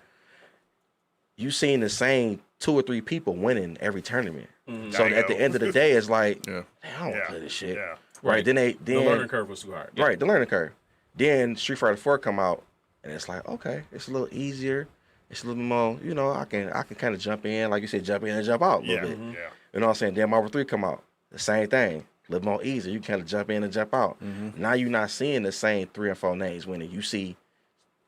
You seen the same 2 or 3 people winning every tournament. So at the end of the day, it's like, Yeah. I don't wanna play this shit. Yeah. Right. Then The learning curve was too hard. Yeah. Right, the learning curve. Then Street Fighter 4 come out, and it's like, okay, it's a little easier. It's a little more, you know, I can kind of jump in, like you said, jump in and jump out a little bit. Yeah. You know what I'm saying? Then Marvel 3 come out, the same thing, a little more easy. You kind of jump in and jump out. Now you're not seeing the same 3 or 4 names winning. You see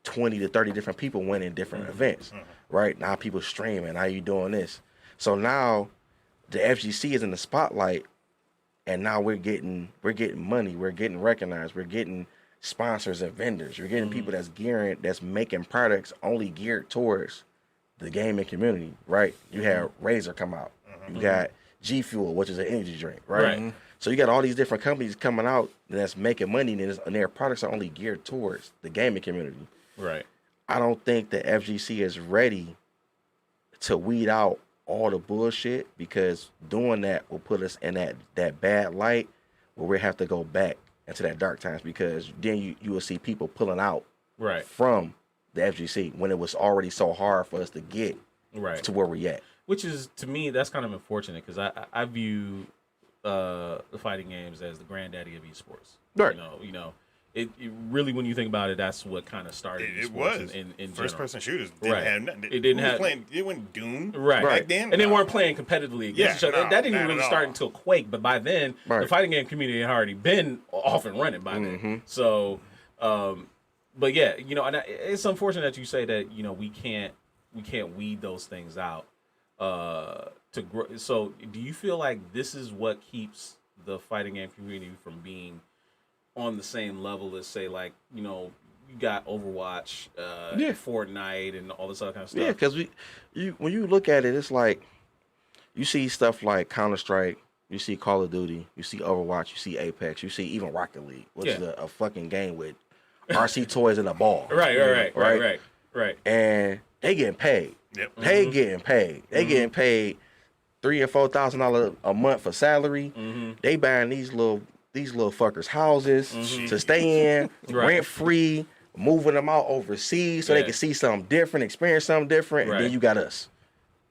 20 to 30 different people winning different events, right? Now people streaming, now you doing this. So now the FGC is in the spotlight, and now we're getting money, we're getting recognized, we're getting sponsors and vendors, you're getting people that's making products only geared towards the gaming community, right? You have Razer come out, you got G Fuel, which is an energy drink, right? Right. So you got all these different companies coming out that's making money, and their products are only geared towards the gaming community. Right. I don't think the FGC is ready to weed out all the bullshit, because doing that will put us in that bad light where we have to go back into that dark times, because then you will see people pulling out from the FGC when it was already so hard for us to get to where we're at. Which is, to me, that's kind of unfortunate, because I view the fighting games as the granddaddy of esports. Right. You know, it really, when you think about it, that's what kind of started It esports was. in First-person shooters didn't have nothing. It didn't have. It went Doom. Right. Then, and they weren't playing competitively against each other. That didn't even really start until Quake, but by then, the fighting game community had already been off and running by then. So, but yeah, you know, and it's unfortunate that you say that, you know, we can't weed those things out to grow. So, do you feel like this is what keeps the fighting game community from being on the same level as, say, like, you know, you got Overwatch, Fortnite, and all this other kind of stuff? Yeah, because when you look at it, it's like you see stuff like Counter-Strike, you see Call of Duty, you see Overwatch, you see Apex, you see even Rocket League, which is a fucking game with RC toys and a ball. Right. And they getting paid. Yep. They getting paid. They getting paid $3,000 and $4,000 a month for salary. They buying these little fuckers houses to stay in, rent free, moving them out overseas so they can see something different, experience something different, and then you got us,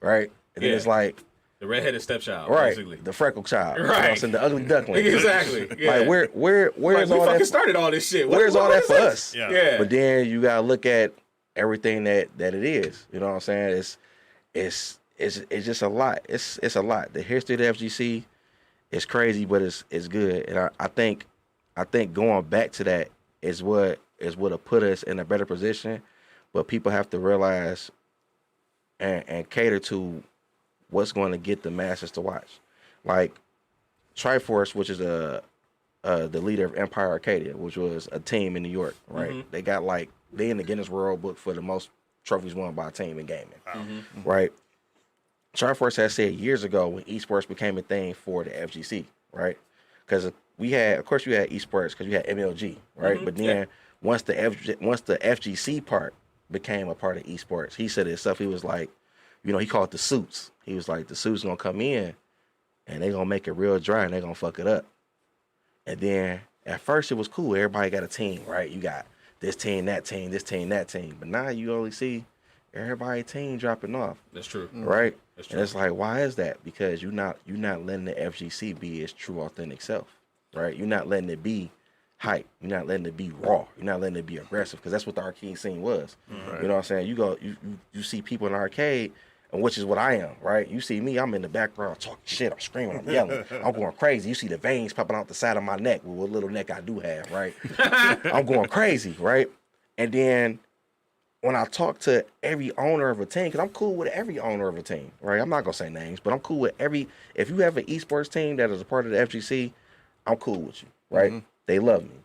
right? And then it's like the redheaded stepchild, basically. The freckle child, right? The ugly duckling, exactly. Yeah. Like where's like, all we fucking that? Started all this shit. Where's all that for us? Yeah. But then you gotta look at everything that it is. You know what I'm saying? It's just a lot. It's a lot. The history of the FGC is crazy, but it's good. And I think going back to that is what'll put us in a better position. But people have to realize and cater to what's going to get the masses to watch. Like Triforce, which is the leader of Empire Arcadia, which was a team in New York, right? They got they in the Guinness World Book for the most trophies won by a team in gaming, right? Triforce has said years ago when esports became a thing for the FGC, right? Because you had esports because you had MLG, right? But then once the FGC part became a part of esports, he said himself, he was like, you know, he called it the suits. He was like, the suits gonna come in and they gonna make it real dry and they gonna fuck it up. And then at first it was cool. Everybody got a team, right? You got this team, that team, this team, that team. But now you only see everybody team dropping off. That's true. Right? That's true. And it's like, why is that? Because you're not letting the FGC be its true, authentic self. Right? You're not letting it be hype. You're not letting it be raw. You're not letting it be aggressive, because that's what the arcade scene was. You know what I'm saying? You see people in the arcade, and which is what I am, right? You see me, I'm in the background talking shit, I'm screaming, I'm yelling, I'm going crazy. You see the veins popping out the side of my neck with what little neck I do have, right? I'm going crazy, right? And then when I talk to every owner of a team, because I'm cool with every owner of a team, right? I'm not going to say names, but I'm cool with if you have an esports team that is a part of the FGC, I'm cool with you, right? They love me.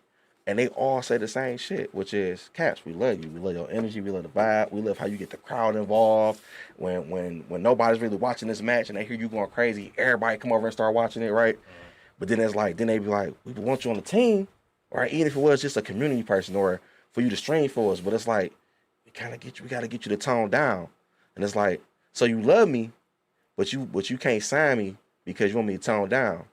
And they all say the same shit, which is, Caps, we love you. We love your energy. We love the vibe. We love how you get the crowd involved. When nobody's really watching this match and they hear you going crazy, everybody come over and start watching it, right? But then it's like, then they be like, we want you on the team, right? Even if it was just a community person or for you to stream for us. But it's like, we got to get you to tone down. And it's like, so you love me, but you can't sign me because you want me to tone down.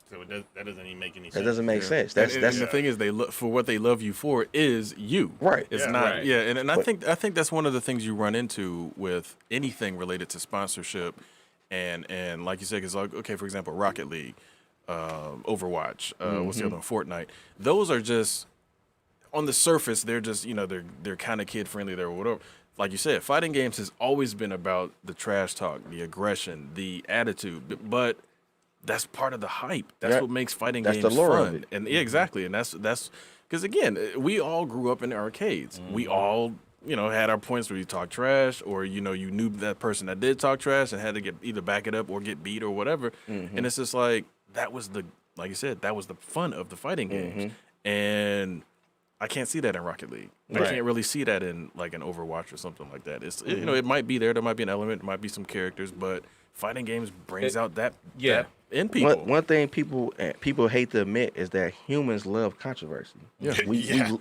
So that doesn't even make any sense. That doesn't make sense. That's the thing is, they look for what they love you for is you. Right. It's not. Yeah. And I think that's one of the things you run into with anything related to sponsorship, and like you said, because like, okay, for example, Rocket League, Overwatch, what's the other one, Fortnite. Those are just on the surface. They're just, you know, they're kind of kid friendly. They're whatever. Like you said, fighting games has always been about the trash talk, the aggression, the attitude, but that's part of the hype. That's what makes fighting games the lure fun. of it. And yeah, exactly. And that's because, again, we all grew up in the arcades. We all, you know, had our points where you talk trash, or, you know, you knew that person that did talk trash and had to get either back it up or get beat or whatever. And it's just like, that was like you said, that was the fun of the fighting games. And I can't see that in Rocket League. I can't really see that in like an Overwatch or something like that. It's you know, it might be there. There might be an element. There might be some characters, but fighting games brings out that in people. One thing people hate to admit is that humans love controversy. Yeah.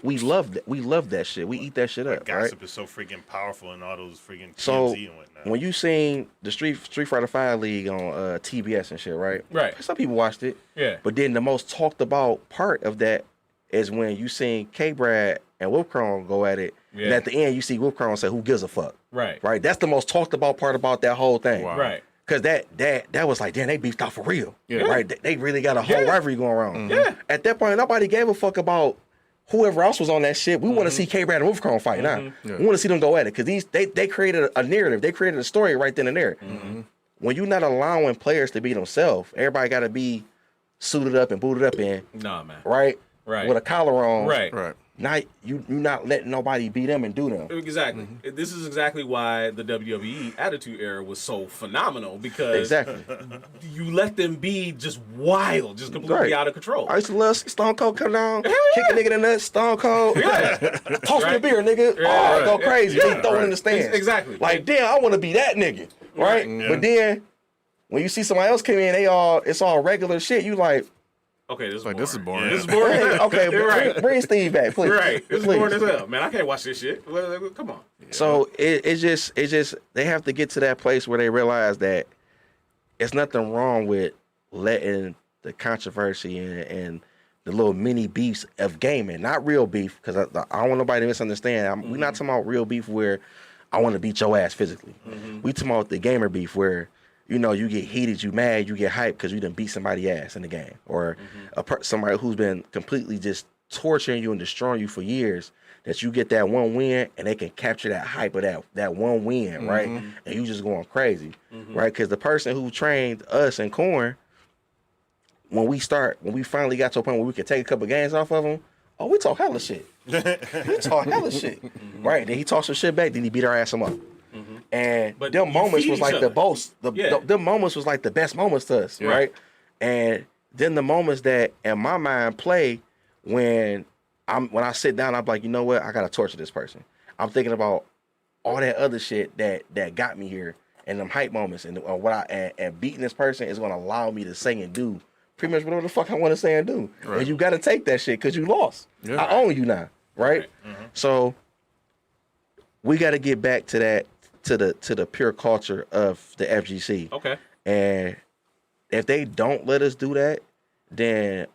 We love that. We love that shit. We eat that shit up. Gossip right? is so freaking powerful in all those freaking So TMZ and whatnot. when you seen the Street Fighter V League on TBS and shit, right? Right. Some people watched it. Yeah. But then the most talked about part of that is when you seen K-Brad and Whipcrone go at it. Yeah. And at the end, you see Whipcrone say, "Who gives a fuck?" Right. Right. That's the most talked about part about that whole thing. Wow. Right. Cause that was like, damn, they beefed out for real. Yeah. Right. They really got a whole rivalry going on. Yeah. At that point, nobody gave a fuck about whoever else was on that shit. We want to see K-Brad and Wolfcrone fight now. Yeah. We want to see them go at it. Cause they created a narrative. They created a story right then and there. When you're not allowing players to be themselves, everybody got to be suited up and booted up in, Nah, man. right? Right. With a collar on. Right. Right. Not you not letting nobody beat them and do them. Exactly. This is exactly why the WWE Attitude Era was so phenomenal, because Exactly. you let them be just wild, just completely Right. out of control. I used to love Stone Cold come down, kick a nigga in the nuts, Stone Cold. Toss me a Right. beer, nigga. Yeah, Go right. crazy. Yeah, They throw it in the stands. Exactly. Like, damn, I want to be that nigga. Right? Yeah. But then when you see somebody else come in, it's all regular shit. You like, Okay, this is Like, boring. this is boring. This is boring. hey, okay, You're right. bring Steve back, please. Right. This is Please. boring as hell, man. I can't watch this shit. Come on. So it's just they have to get to that place where they realize that it's nothing wrong with letting the controversy and the little mini beefs of gaming, not real beef, because I don't want nobody to misunderstand. We're not talking about real beef where I want to beat your ass physically. We talking about the gamer beef where, you know, you get heated, you mad, you get hyped because you done beat somebody ass in the game, or somebody who's been completely just torturing you and destroying you for years. That you get that one win and they can capture that hype of that one win, right? And you just going crazy, right? Because the person who trained us in Corn, when we finally got to a point where we could take a couple games off of them, oh, we talk hella shit. We talk hella shit, right? Then he talked some shit back, then he beat our ass him up. And But them you moments feed was each like other. them moments was like the best moments to us, right? And then the moments that in my mind play when I sit down, I'm like, you know what? I gotta torture this person. I'm thinking about all that other shit that got me here, and them hype moments, and and beating this person is gonna allow me to say and do pretty much whatever the fuck I want to say and do. Right. And you gotta take that shit because you lost. Yeah. I own you now, right? So we gotta get back to that to the pure culture of the FGC. Okay. And if they don't let us do that, then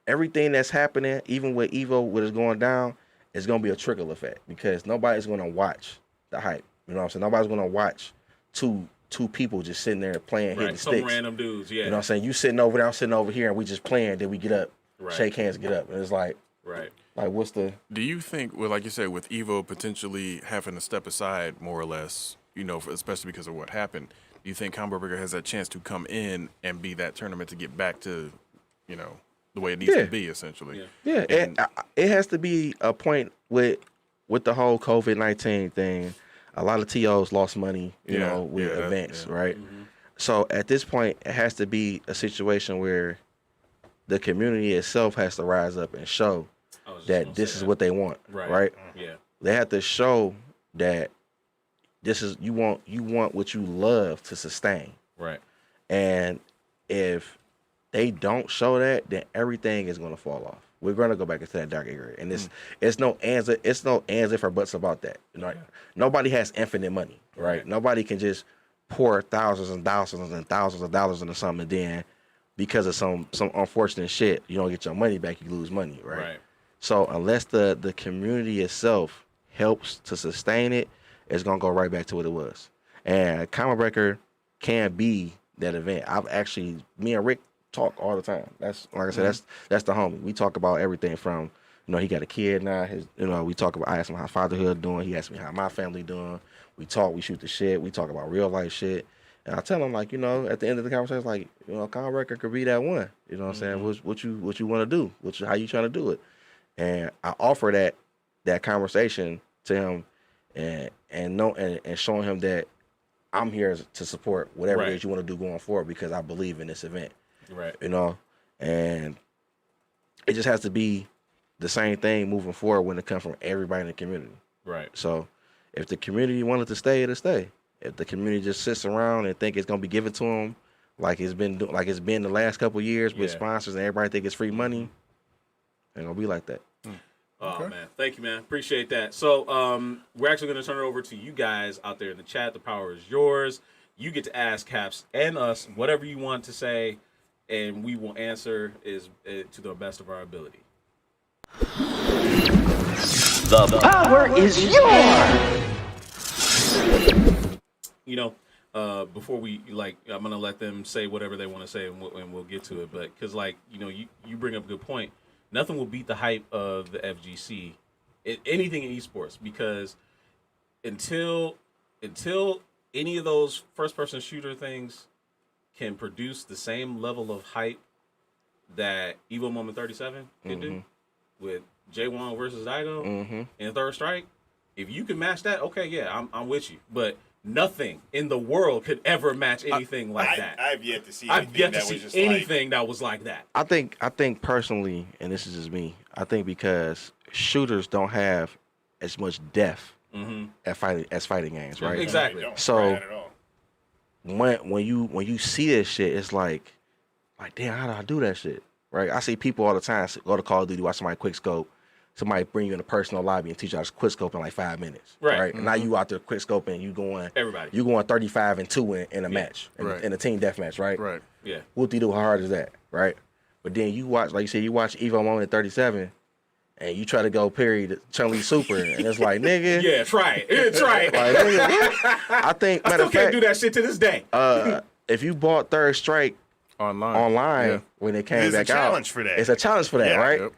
everything that's happening, even with EVO, what is going down, is going to be a trickle effect because nobody's going to watch the hype. You know what I'm saying? Nobody's going to watch two people just sitting there playing, hitting Right. Some sticks. random dudes. Yeah. You know what I'm saying? You sitting over there, I'm sitting over here, and we just playing. Then we get up, Right. shake hands, get up, and it's like Right. what's the? Do you think, well, like you said, with EVO potentially having to step aside more or less, you know, especially because of what happened, do you think Combo Breaker has that chance to come in and be that tournament to get back to, you know, the way it needs Yeah. to be, essentially? Yeah, it has to be a point with the whole COVID-19 thing. A lot of TOs lost money, you know, with events, right? So at this point, it has to be a situation where the community itself has to rise up and show I was just that gonna this say is that. what they want, right? Yeah. They have to show that this is you want what you love to sustain. Right. And if they don't show that, then everything is going to fall off. We're going to go back into that dark area, and it's no ands if or buts about that. You know, nobody has infinite money, right? Nobody can just pour thousands and thousands and thousands of dollars into something, and then because of some unfortunate shit, you don't get your money back, you lose money, right? Right. So unless the community itself helps to sustain it, it's gonna go right back to what it was. And Combo Breaker can be that event. Me and Rick talk all the time. That's like I said, that's the homie. We talk about everything from, you know, he got a kid now. We talk about, I asked him how fatherhood doing. He asked me how my family doing. We talk, we shoot the shit. We talk about real life shit. And I tell him, like, you know, at the end of the conversation, like, you know, Combo Breaker could be that one. You know what I'm saying? What you want to do? How you trying to do it? And I offer that conversation to him, and showing him that I'm here to support whatever it is you want to do going forward because I believe in this event. Right. You know, and it just has to be the same thing moving forward when it comes from everybody in the community. Right. So if the community wanted to stay, it'll stay. If the community just sits around and think it's gonna be given to them like it's been the last couple years with Yeah. sponsors and everybody think it's free money. Ain't gonna be like that. Oh man, thank you, man. Appreciate that. So, we're actually going to turn it over to you guys out there in the chat. The power is yours. You get to ask Caps and us whatever you want to say, and we will answer to the best of our ability. The power is yours. You know, before we I'm gonna let them say whatever they want to say, and we'll get to it. But because you bring up a good point. Nothing will beat the hype of the FGC, anything in esports, because until any of those first-person shooter things can produce the same level of hype that EVO Moment 37 can do with J1 versus Daigo and Third Strike, if you can match that, okay, yeah, I'm with you. But nothing in the world could ever match anything like that. I've yet to see. I've yet to that see was just anything that was like that. I think personally, and this is just me, I think because shooters don't have as much depth as fighting games, right? Exactly. So Right at all. when you see this shit, it's like damn, how do I do that shit? Right? I see people all the time go to Call of Duty, watch somebody quick scope, somebody bring you in a personal lobby and teach you how to quick scope in like 5 minutes. Right. And now you out there quick scoping, you going 35-2 in a match, in a team deathmatch, right? Right. Yeah. Whoop-de-doo, how hard is that, right? But then you watch, like you said, you watch EVO Moment 37, and you try to go parry Chun-Li Super, and it's like, nigga. Yeah, try it. Try it. Like, nigga, I think, I matter still of can't fact, do that shit to this day. if you bought Third Strike Online. online when it came There's a back out, challenge for that. it's a challenge for that, Yeah. right? Yep.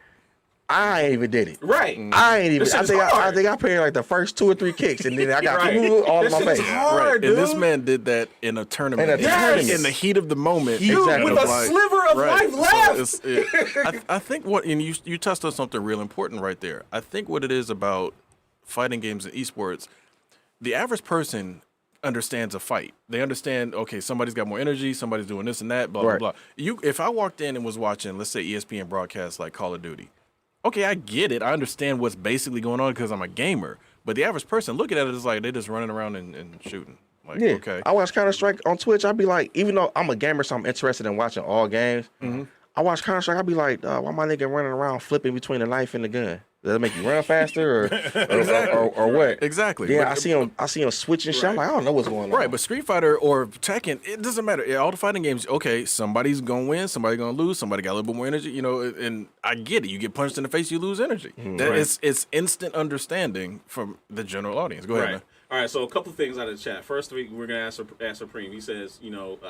I ain't even did it. Right. I ain't even. This I shit's think hard. I parried like the first 2 or 3 kicks, and then I got Right. all in This my shit's face. hard, And this dude. man did that in a tournament. In a tournament. In the heat of the moment. Dude, Exactly. with a Like, sliver of life left. So I think and you touched on something real important right there. I think what it is about fighting games and esports, the average person understands a fight. They understand, okay, somebody's got more energy, somebody's doing this and that, blah, Right. blah, blah. If I walked in and was watching, let's say ESPN broadcast like Call of Duty, okay, I get it. I understand what's basically going on because I'm a gamer. But the average person looking at it is like they're just running around and shooting. Like, Yeah. okay. I watch Counter-Strike on Twitch. I'd be like, even though I'm a gamer, so I'm interested in watching all games. I watch Counter-Strike. I'd be like, why my nigga running around flipping between the knife and the gun? Does that make you run faster or what? Exactly. Yeah, But- I see him switching shit. I'm like, I don't know what's going on. Right, but Street Fighter or Tekken, it doesn't matter. In all the fighting games, okay, somebody's gonna win, somebody's gonna lose, somebody got a little bit more energy, and I get it. You get punched in the face, you lose energy. It's instant understanding from the general audience. Go ahead, Right. man. All right, so a couple things out of the chat. First, we're going to ask Supreme. He says,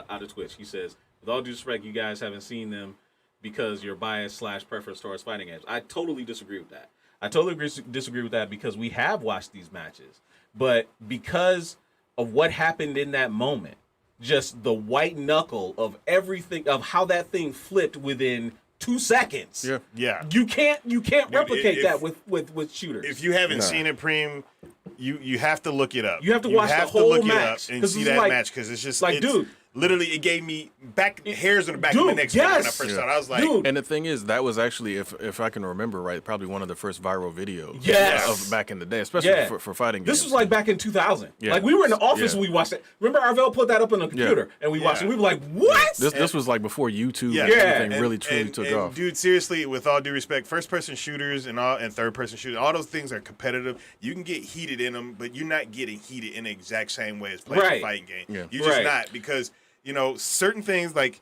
out of Twitch, he says, with all due respect, you guys haven't seen them because you're biased / preference towards fighting games. I totally disagree with that. I totally disagree with that because we have watched these matches. But because of what happened in that moment, just the white knuckle of everything, of how that thing flipped within 2 seconds. Yeah. Yeah. You can't replicate that with shooters. If you haven't seen it, Preem, you have to look it up. You have to watch the whole look match, it up and 'cause see it's that like- match because it's just like, dude. Literally, it gave me hairs on the back of my Dude, neck when I yes. first saw it. I was like, Dude. And the thing is, that was actually, if I can remember right, probably one of the first viral videos Yes. of back in the day, especially Yeah. for fighting games. This was like back in 2000. Yeah. Like we were in the office Yeah. and we watched it. Remember Arvell put that up on the computer and we watched it. We were like, what? This was like before YouTube Yeah. and Yeah. everything really truly took off. Dude, seriously, with all due respect, first-person shooters and third-person shooters, all those things are competitive. You can get heated in them, but you're not getting heated in the exact same way as playing Right. a fighting game. Yeah. You're just Right. not because certain things like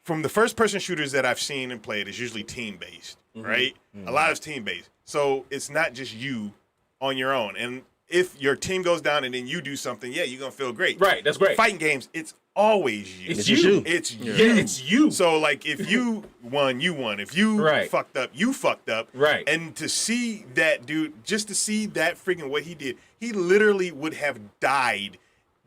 from the first-person shooters that I've seen and played is usually team-based, right? A lot of it's team-based, so it's not just you on your own. And if your team goes down and then you do something, yeah, you're gonna feel great. Right, that's great. Fighting games, it's always you. It's just you. you. It's you. Yeah, it's you. So like if you won, you won. If you Right. fucked up, you fucked up. Right. And to see that dude, just to see that freaking what he did, he literally would have died.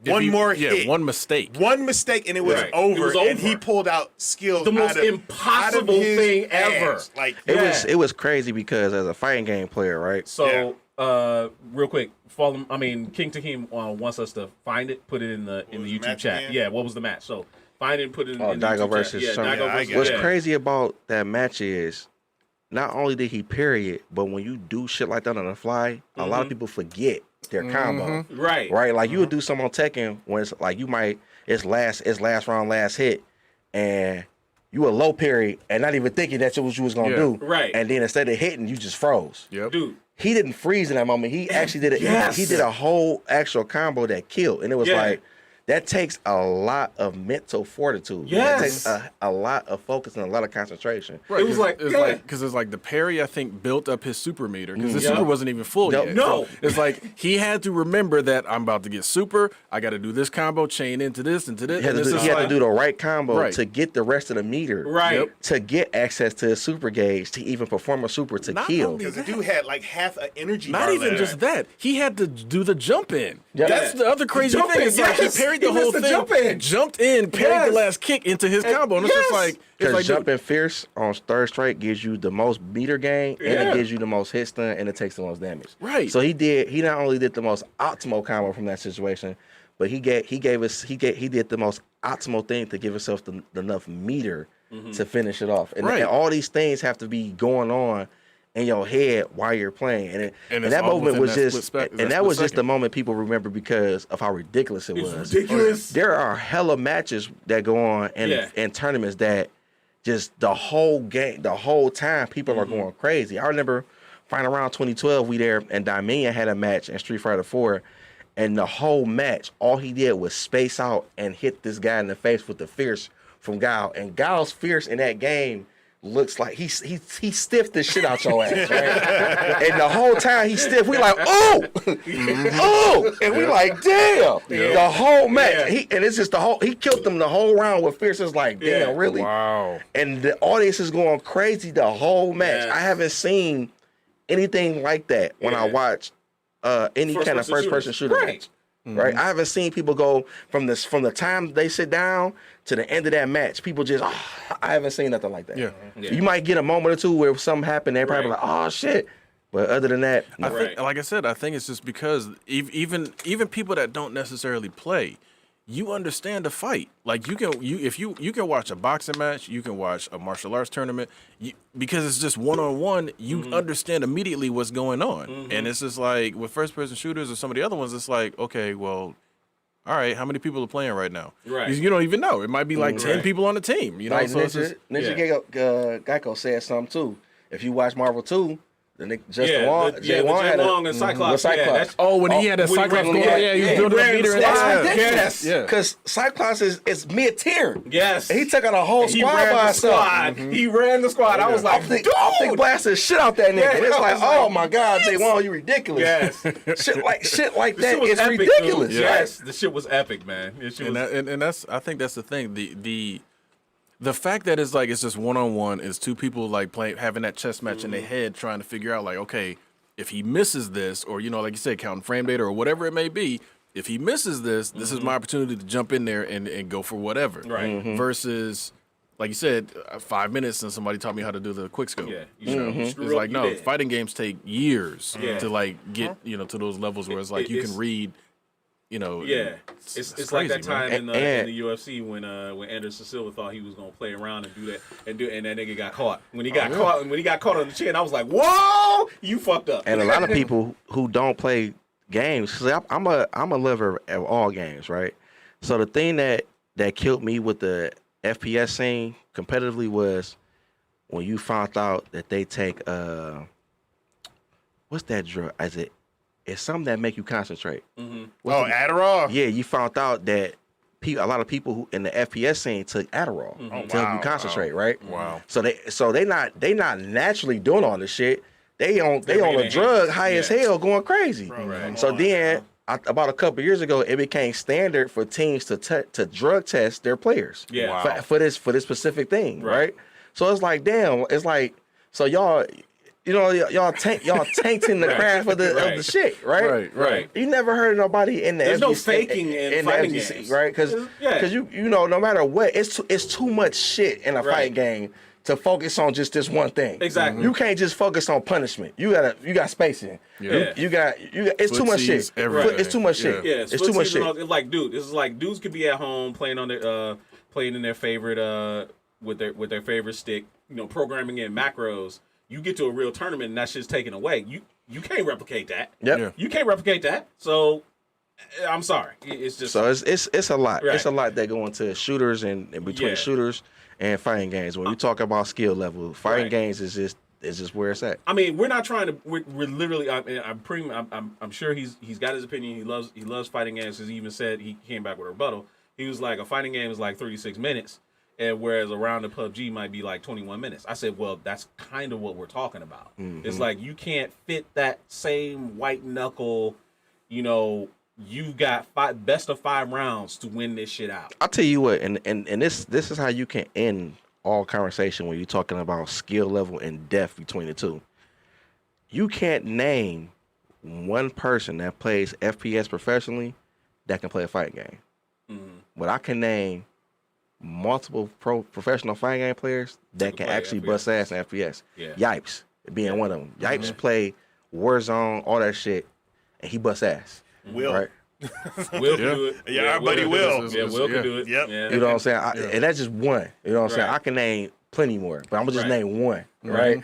One mistake. One mistake, and it was, Right. over, It was And over. he pulled out skills. The most out of impossible his thing ass. ever. Like It was crazy because as a fighting game player, right? So, real quick, follow. I mean, King Takeem wants us to find it, put it in the was the YouTube match chat. again? Yeah, what was the match? So find it and put it in the Daigo YouTube versus chat. Yeah, Chun-Li. Daigo Yeah, I versus. get it. What's yeah. crazy about that match is not only did he parry it, but when you do shit like that on the fly, a lot of people forget their combo. Right. Right? Like you would do something on Tekken when it's like you might it's last round, last hit, and you a low parry and not even thinking that's what you was gonna do. Right. And then instead of hitting, you just froze. Yep. Dude. He didn't freeze in that moment. He actually did it. Yes. He did a whole actual combo that killed, and it was like. That takes a lot of mental fortitude. Yes. It takes a lot of focus and a lot of concentration. Right, It was like, because it's like the parry, I think, built up his super meter because the super wasn't even full Nope. yet. No. So it's like he had to remember that I'm about to get super. I got to do this combo, chain into this, into this. He had, and to do the right combo to get the rest of the meter. Right. To get access to his super gauge, to even perform a super to Not kill. only Because the dude had like half an energy Not bar even left. just that. He had to do the jump in. Yeah. That's the other crazy Jump thing. in, It's like he yes. parried He the whole missed the thing, jump in. jumped in, parried Yes. the last kick into his combo. And it's just yes. like, it's Because like, dude, jumping fierce on third strike gives you the most meter gain, and Yeah. it gives you the most hit stun, and it takes the most damage. Right. So he not only did the most optimal combo from that situation, but he did the most optimal thing to give himself enough meter to finish it off. And, Right. and all these things have to be going on in your head while you're playing, and it's that all moment within was that just, split and that split was just second. the moment people remember because of how ridiculous it It's was. ridiculous. There are hella matches that go on in tournaments that just the whole game, the whole time, people are going crazy. I remember final round 2012, we there, and Dominion had a match in Street Fighter 4, and the whole match, all he did was space out and hit this guy in the face with the fierce from Gao. And Gao's fierce in that game looks like he stiffed the shit out your ass, right? And the whole time he stiff, we like, oh, oh, and we like, damn. The whole match, and it's just he killed them the whole round with fierce. It's like, damn, really? wow. And the audience is going crazy the whole match. Yes. I haven't seen anything like that when I watch any kind of first-person shooter Right. match. Right, I haven't seen people go from the time they sit down to the end of that match. People just, I haven't seen nothing like that. Yeah. You might get a moment or two where something happened, they're probably like, oh shit. But other than that, no. I think, like I said, I think it's just because even people that don't necessarily play, you understand the fight. Like you can watch a boxing match, you can watch a martial arts tournament, because it's just one-on-one. You understand immediately what's going on, and it's just like with first-person shooters or some of the other ones. It's like, okay, well, all right, how many people are playing right now? Right. You don't even know. It might be like 10 people on the team. You know, Like so it's just, Ninja Geico said something too. If you watch Marvel 2, the Justin Yeah, Wong, the Jay Wong had Wong and Cyclops. with Yeah, Cyclops. oh, when he had that when he Cyclops ran- going, yeah, he was yeah, building he a ran meter. the and squad. yeah. Yes. Yeah. Because Cyclops is mid-tier. Yes. And he took out a whole He squad ran by the himself. squad. He ran the squad. I was like, I'm think blasting shit out that nigga. Yeah, And it's I like, was like, oh my God, Jay Wong, you ridiculous. Yes. shit like The that shit was is epic, ridiculous. dude. Yes, the shit was epic, man. The shit And, was, and that's, I think that's the thing. The fact that it's like it's just one-on-one is two people like playing, having that chess match in their head, trying to figure out like, okay, if he misses this, or like you said, counting frame data or whatever it may be, if he misses this, this is my opportunity to jump in there and go for whatever. Right. Versus, like you said, 5 minutes since somebody taught me how to do the quick scope. yeah. You screw It's up, like, you no, dead. fighting games take years Yeah. to like get to those levels where it's like you it's- can read. Yeah, it's like that crazy, man. time in And- the UFC when Anderson Silva thought he was gonna play around and do that and that nigga got caught. When he got caught on the chin, I was like, whoa, you fucked up. And a lot of people who don't play games, 'cause I'm a lover of all games, right? So the thing that killed me with the FPS scene competitively was when you found out that they take what's that drug? It's something that make you concentrate. Adderall? Yeah, you found out that a lot of people who in the FPS scene took Adderall to help you concentrate, right? Wow. So they not naturally doing all this shit. They on bringing a it drug in. high as Yeah. hell, going crazy. Right. So then about a couple years ago, it became standard for teams to drug test their players. Yeah. Wow. For this specific thing, Right. right? So it's like, damn, it's like, so y'all tainting the craft of the shit, right? Right. You never heard of nobody in the There's no FGC faking in the fighting FGC, games. right? Because Yeah. you know, no matter what, it's too much shit in a fight game to focus on just this one thing. Exactly. You can't just focus on punishment. You got spacing. Yeah. You got it's too much shit. Footsies, everything. It's too much shit. Yeah, It's too much shit. Like, dude, this is like dudes could be at home playing on their playing in their favorite with their favorite stick, programming in macros. You get to a real tournament and that shit's taken away. You can't replicate that. Yep. Yeah. You can't replicate that. So I'm sorry. It's just So it's a lot. Right. It's a lot that go into shooters and between Yeah. shooters and fighting games. When we talk about skill level, fighting Right. games is just where it's at. I mean, we're not trying to. We're literally. I'm sure he's got his opinion. He loves fighting games. He even said he came back with a rebuttal. He was like, a fighting game is like 36 minutes, and whereas a round of PUBG might be like 21 minutes. I said, well, that's kind of what we're talking about. It's like you can't fit that same white knuckle. You got best of 5 rounds to win this shit out. I'll tell you what, and this is how you can end all conversation when you're talking about skill level and depth between the two. You can't name one person that plays FPS professionally that can play a fighting game. But I can name multiple professional fighting game players that can play actually FPS. bust ass in FPS. Yeah. Yipes being one of them. Yipes play Warzone, all that shit, and he busts ass. Will. Right? Will can do it. Yeah, our buddy can Will. do it. Yeah, Will can do it. Yep. Yeah. You know what I'm saying? And that's just one. You know what I'm saying? Right. I can name plenty more, but I'm gonna just Right. name one, right?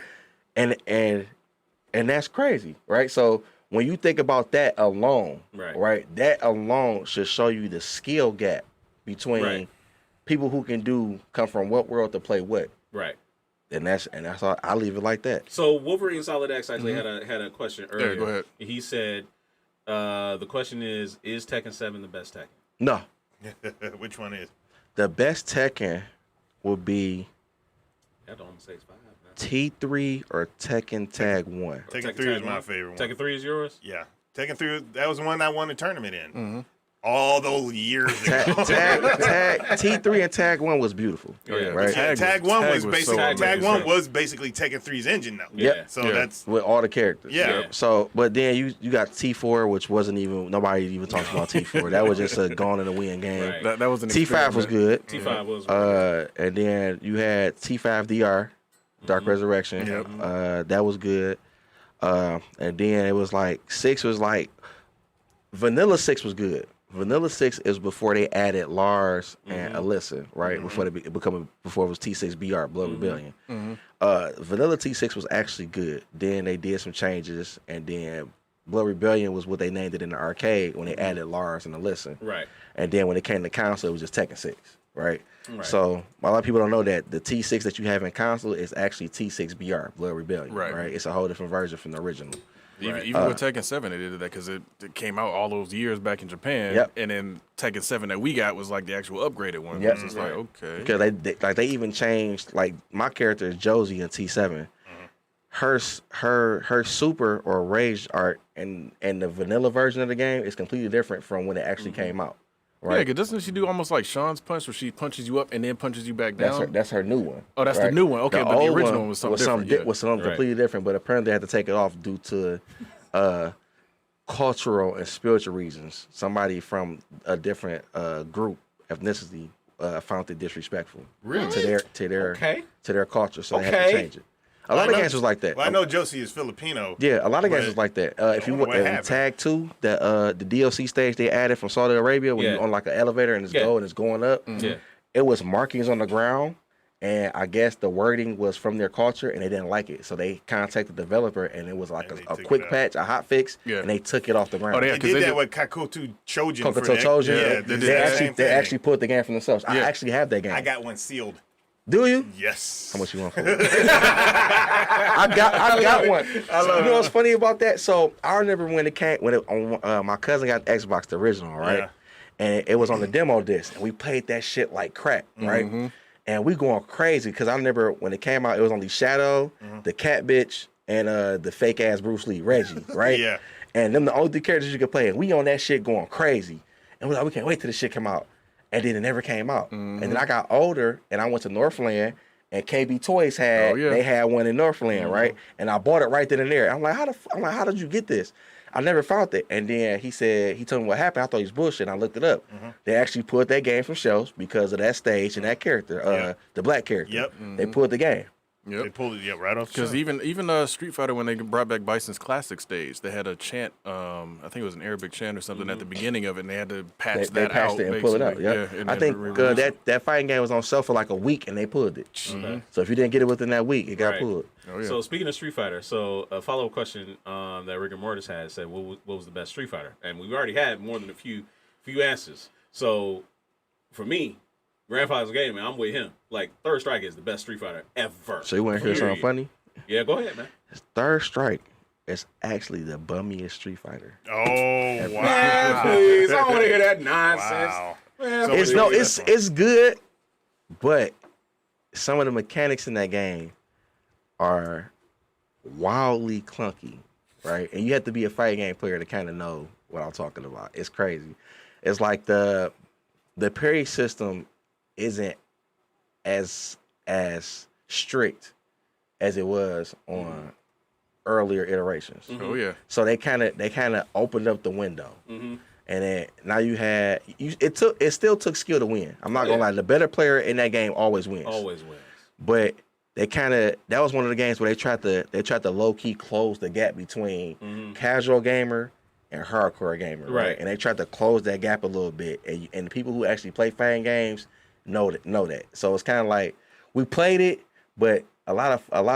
And that's crazy, right? So when you think about that alone, Right. that alone should show you the skill gap between Right. people who can come from what world to play what. Right. And that's all. I leave it like that. So Wolverine Solid X actually had a question earlier. go ahead. He said, the question is Tekken 7 the best Tekken? No, Which one is? the best Tekken would be I don't say it's 5. Man. T3 or Tekken Tag 1. Tekken 3 is my favorite one. Tekken 3 is yours? Yeah. Tekken 3, that was the one I won the tournament in. All those years ago. T3 and Tag 1 was beautiful. Oh, yeah. Right? Tag 1 was so basically amazing. was basically Tekken 3's engine though. Yeah. So Yeah. that's With all the characters. Yeah. So, but then you got T4, which wasn't even, nobody even talks about T4. That was just a gone in the wind game. Right. That was an T5 was experiment. good. T5 was And then you had T5 DR, Dark Resurrection. Yep. That was good. And then it was like 6 was like, Vanilla 6 was good. Vanilla 6 is before they added Lars and Alyssa, right? Before it was T6 BR, Blood Rebellion. Vanilla T6 was actually good. Then they did some changes, and then Blood Rebellion was what they named it in the arcade when they added Lars and Alyssa. Right. And then when it came to console, it was just Tekken 6, right? Right. So a lot of people don't know that the T6 that you have in console is actually T6 BR, Blood Rebellion, Right. It's a whole different version from the original. Even with Tekken 7, they did that because it came out all those years back in Japan. Yep. And then Tekken 7 that we got was like the actual upgraded one. Yep. It's just like, okay. Because they even changed, like, my character is Josie in T7. Her super or rage art and the vanilla version of the game is completely different from when it actually came out. Yeah, Right? because doesn't she do almost like Sean's punch where she punches you up and then punches you back down? That's her new one. Oh, that's the new one. Okay, but the old original one was something different. Yeah. was something Right. completely different, but apparently they had to take it off due to cultural and spiritual reasons. Somebody from a different group, ethnicity, found it disrespectful. Really? To their Okay. to their culture, so they had to Okay. change it. A lot of games was like that. Well, I know Josie is Filipino. Yeah, a lot of games but was like that. If you wonder what in happened. Tag 2, the DLC stage they added from Saudi Arabia when Yeah. you're on like an elevator and it's Yeah. gold and it's going up, Yeah. it was markings on the ground, and I guess the wording was from their culture and they didn't like it. So they contacted the developer and it was like And they a took quick it out. patch, a hot fix, Yeah. and they took it off the ground. Oh, yeah, They 'cause did they that did- with Kakoto Chojin. for Kokoto that. Chojin, Yeah, they did the that. same they thing. actually pulled the game from themselves. I Yeah. actually have that game. I got one sealed. Do you? Yes. How much you want for it? I got one. You know what's funny about that? So I remember when it came my cousin got the Xbox, the original, right? Yeah. And it was on the demo disc, and we played that shit like crack, right? And we going crazy because I remember when it came out, it was only Shadow, the Cat Bitch, and the fake ass Bruce Lee, Reggie, right? Yeah. And them the only 3 characters you could play, and we on that shit going crazy, and we're like, we can't wait till this shit come out. And then it never came out. And then I got older, and I went to Northland, and KB Toys they had one in Northland, right? And I bought it right then and there. I'm like, how did you get this? I never found it. And then he told me what happened. I thought he was bullshit. And I looked it up. They actually pulled that game from shelves because of that stage and that character, the black character. Yep. They pulled the game. Yep. They pulled it right off. Because even Street Fighter, when they brought back Bison's classic stage, they had a chant. I think it was an Arabic chant or something at the beginning of it, and they had to patch They that patched out. it and pull it out. basically. Yeah, and I then think re-release it. that fighting game was on sale for like a week, and they pulled it. Okay. So if you didn't get it within that week, it got Right. pulled. Oh, yeah. So speaking of Street Fighter, so a follow-up question that Rigor Mortis had said, what was the best Street Fighter? And we've already had more than a few answers. So for me, Grandfather's Game, man, I'm with him. Like, Third Strike is the best Street Fighter ever. So you want to hear something Period. funny? Yeah, go ahead, man. Third Strike is actually the bummiest Street Fighter. Oh Man, wow! please, I don't want to hear that nonsense. Wow. Man, So It's what do you think of this one? it's good, but some of the mechanics in that game are wildly clunky, right? And you have to be a fighting game player to kind of know what I'm talking about. It's crazy. It's like the parry system isn't as strict as it was on earlier iterations. Oh yeah. So they kind of opened up the window, and then now it still took skill to win. I'm not gonna lie, the better player in that game always wins. Always wins. But that was one of the games where they tried to low key close the gap between casual gamer and hardcore gamer, right? And they tried to close that gap a little bit, and the people who actually play fighting games know that. So it's kind of like we played it, but a lot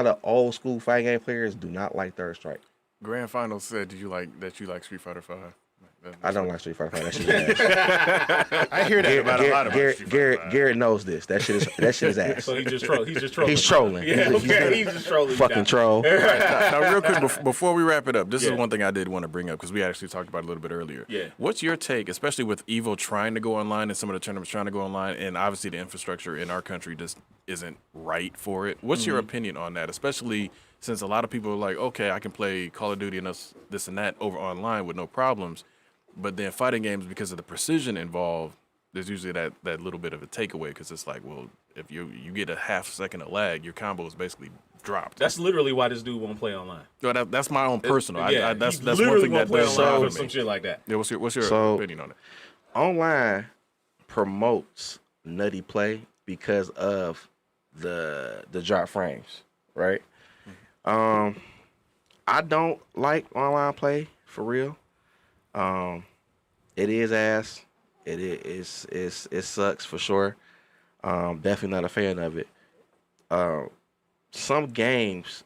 of old school fighting game players do not like Third Strike. Grand Final said, "Did you like Street Fighter 5?" I don't like Street Fighter 5. That shit is ass. I hear that about a lot of Street Fighter 5. Garrett knows this. That shit is ass. So he's just trolling. He's trolling. Yeah, He's okay. He's just trolling. fucking troll. Now, real quick, before we wrap it up, this Yeah. is one thing I did want to bring up because we actually talked about it a little bit earlier. Yeah. What's your take, especially with EVO trying to go online and some of the tournaments trying to go online, and obviously the infrastructure in our country just isn't right for it? What's your opinion on that, especially since a lot of people are like, okay, I can play Call of Duty and this and that over online with no problems, but then fighting games, because of the precision involved, there's usually that little bit of a takeaway because it's like, well, if you get a half second of lag, your combo is basically dropped. That's literally why this dude won't play online. No, that's my own personal. Yeah, That's he one literally thing that won't play does online bother for some me. shit like that. Yeah, what's your So- opinion on it? Online promotes nutty play because of the drop frames, right? I don't like online play for real. It is ass. It sucks for sure. Definitely not a fan of it. Some games,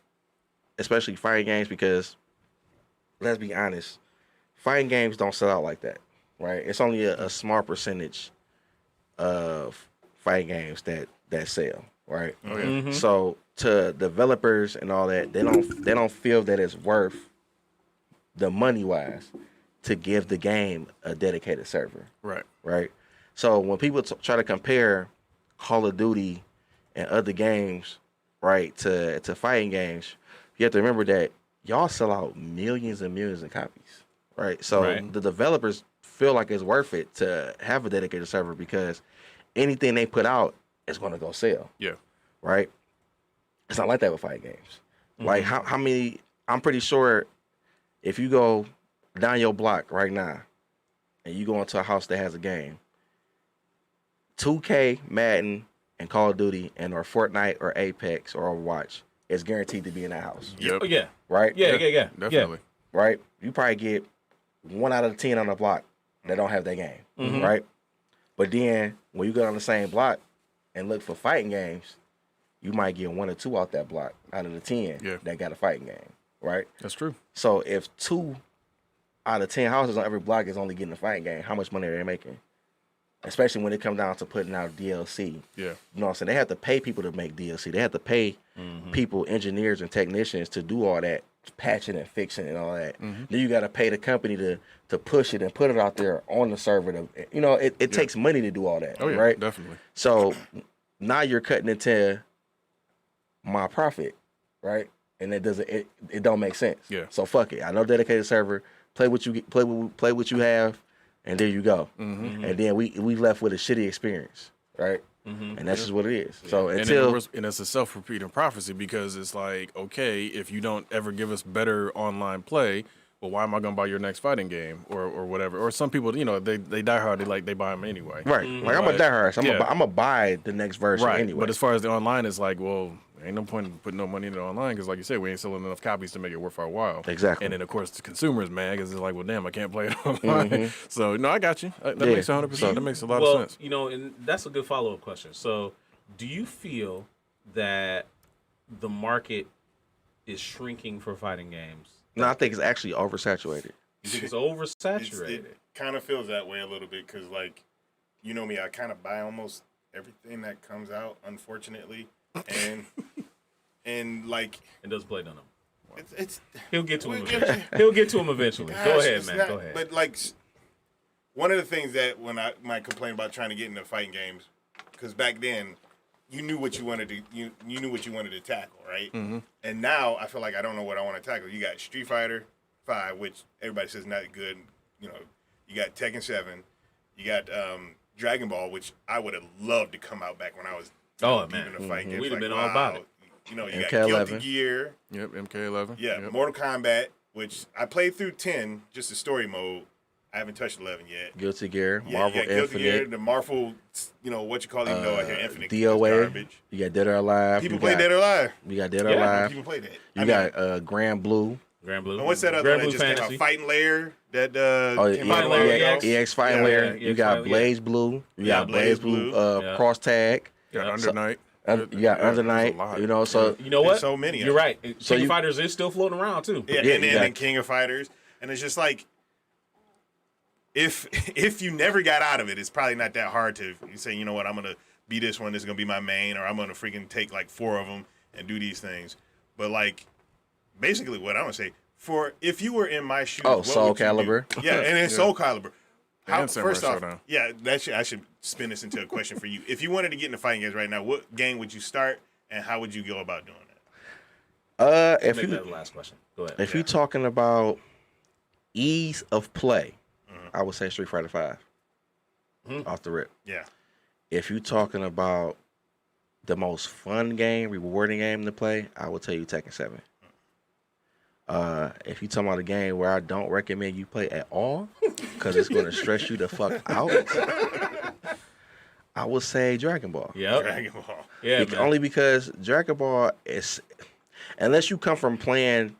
especially fighting games, because let's be honest, fighting games don't sell out like that, right? It's only a small percentage of fighting games that sell, right? Oh yeah. So to developers and all that, they don't feel that it's worth the money wise to give the game a dedicated server, Right. right? So when people try to compare Call of Duty and other games, right, to fighting games, you have to remember that y'all sell out millions and millions of copies, right? So Right. the developers feel like it's worth it to have a dedicated server because anything they put out is going to go sell, Yeah. right? It's not like that with fighting games. Like how many? I'm pretty sure if you go down your block right now and you go into a house that has a game, 2K, Madden, and Call of Duty, and or Fortnite or Apex or Overwatch is guaranteed to be in that house, Yep. Oh, yeah. right? Yeah. Definitely. Right? You probably get 1 out of 10 on the block that don't have that game, right? But then when you go on the same block and look for fighting games, you might get 1 or 2 out that block out of the 10 Yeah. that got a fighting game, right? That's true. So if 2 out of 10 houses on every block is only getting a fighting game, how much money are they making? Especially when it comes down to putting out DLC. Yeah. You know what I'm saying? They have to pay people to make DLC. They have to pay people, engineers and technicians to do all that patching and fixing and all that. Then you got to pay the company to push it and put it out there on the server. It takes money to do all that, Oh yeah. right? Definitely. So now you're cutting into my profit, right? And it don't make sense. Yeah. So fuck it. I know dedicated server. Play what you have, and there you go. And then we left with a shitty experience, right? And that's just what it is. So And it's a self-repeating prophecy because it's like, okay, if you don't ever give us better online play, well, why am I gonna buy your next fighting game or whatever? Or some people, they die hard. They buy them anyway. right, like I'm a diehard. So I'm gonna buy the next version Right. anyway. But as far as the online, it's like, well, Ain't no point in putting no money into it online because, like you said, we ain't selling enough copies to make it worth our while. Exactly. And then, of course, the consumer's mad because it's like, well, damn, I can't play it online. So, no, I got you. That makes 100%. That makes a lot of sense. You know, and that's a good follow-up question. So, do you feel that the market is shrinking for fighting games? No, I think it's actually oversaturated. You think it's oversaturated? It kind of feels that way a little bit because, like, you know me, I kind of buy almost everything that comes out, unfortunately, and like, and doesn't play none of them. It's he'll get to him. He'll get to him eventually. Gosh, Go ahead, man. Go ahead. But like, one of the things that when I might complain about trying to get into fighting games, because back then you knew what you wanted to you knew what you wanted to tackle, right? Mm-hmm. And now I feel like I don't know what I want to tackle. You got Street Fighter 5, which everybody says not good. You know, you got Tekken 7. You got Dragon Ball, which I would have loved to come out back when I was deep in the fight games. We'd have been all about it. You know, you MK11. got Guilty Gear. Yep, MK11. Yeah, yep. Mortal Kombat, which I played through 10, just the story mode. I haven't touched 11 yet. Guilty Gear, Yeah, Marvel you got Guilty Gear, Infinite, the Marvel, you know, what you call it, even though I hear Infinite. that's DOA. garbage. You got Dead or Alive. People you play got, Dead or Alive. You got Dead or Yeah, Alive. People play that. You got Grand Blue. Grand Blue. And what's that other Grand one Blue that just Fantasy. came out? Fighting Lair. That came Fighting out Lair, a while EX. ago. EX Fighting Yeah, Lair. yeah, You EX got Fighting, Blaze Blue. You Yeah, got Blaze Blaze Blue. Blue. Cross Tag. You got Yeah. Under Night. You got Under Night. You know, so You know what? There's so many of You're them. right. So King you- of Fighters is still floating around too. Yeah, Yeah, and then exactly. King of Fighters. And it's just like, if you never got out of it, it's probably not that hard to say, you know what, I'm going to be this one, this is going to be my main, or I'm going to freaking take like 4 of them and do these things. But like, basically what I'm going to say, if you were in my shoes, what Soul would you do? Calibur. Yeah, and then Soul Calibur. And Samurai First off, Showdown. yeah, I should spin this into a question for you. If you wanted to get into fighting games right now, what game would you start, and how would you go about doing that? if Make you that the last question. Go ahead. if you're talking about ease of play, I would say Street Fighter 5. Off the rip. Yeah. If you're talking about the most fun game, rewarding game to play, I would tell you Tekken 7. If you're talking about a game where I don't recommend you play at all, because it's going to stress you the fuck out, I would say Dragon Ball. Yep. Dragon Ball. Yeah, man. Only because Dragon Ball is, unless you come from playing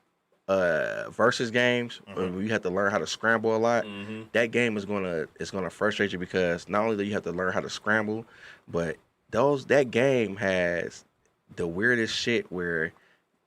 versus games where you have to learn how to scramble a lot, that game is gonna frustrate you because not only do you have to learn how to scramble, but that game has the weirdest shit where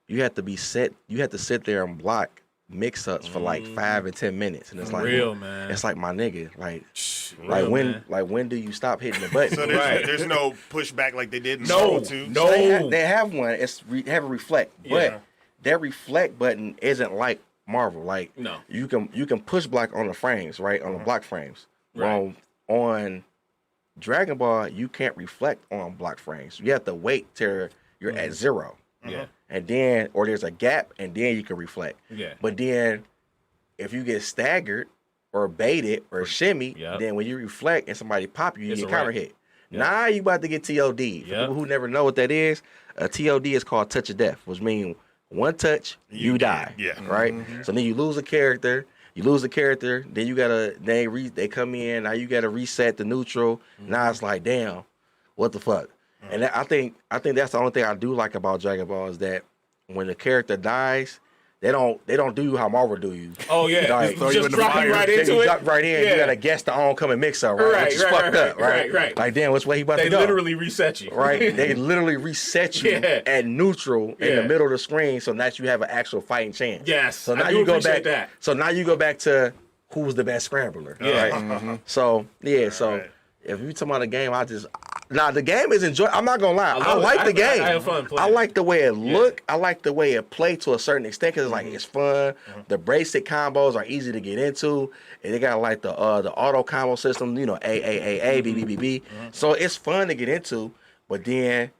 you have to sit there and block mix-ups for like 5 and 10 minutes, and it's like, real, man. it's like, my nigga, man. when do you stop hitting the button? So there's no pushback like they did in No, Marvel 2? no. They have one. It's have a reflect, but Yeah. that reflect button isn't like Marvel. Like, No. you can push block on the frames, right, on the block frames. Right. On Dragon Ball, you can't reflect on block frames. You have to wait till you're at 0. Yeah. And then, or there's a gap, and then you can reflect. Yeah. But then, if you get staggered or baited or shimmy, Yep. then when you reflect and somebody pop you, you It's get a wrap. counter hit. Now you about to get TOD. For Yep. people who never know what that is, a TOD is called touch of death, which means one touch, you die. Yeah. Right? So then you lose a character. Then you gotta they come in. Now you gotta reset the neutral. Now it's like, damn, what the fuck? And I think that's the only thing I do like about Dragon Ball is that when the character dies, they don't do you how Marvel do you. Oh yeah. Like, throw you Just in the drop you fire. right Then into you it. duck right in. Yeah. You gotta guess the oncoming mix-up, right? Right, Which is right, fucked right, up, right? right. Like, damn, which way he about They to go? literally reset you. Right? They literally reset you Yeah. at neutral in Yeah. the middle of the screen, so that you have an actual fighting chance. Yes, So I now do you go appreciate back. that. So now you go back to who's the best scrambler. Yeah. Right? So yeah. So Right. if you talking about a game, the game is enjoy. I'm not gonna lie. I love it. like the game. I have fun playing. I like the way it look. I like the way it play to a certain extent because like it's fun. The basic combos are easy to get into, and they got like the auto combo system. You know, A B B B B. So it's fun to get into. But then,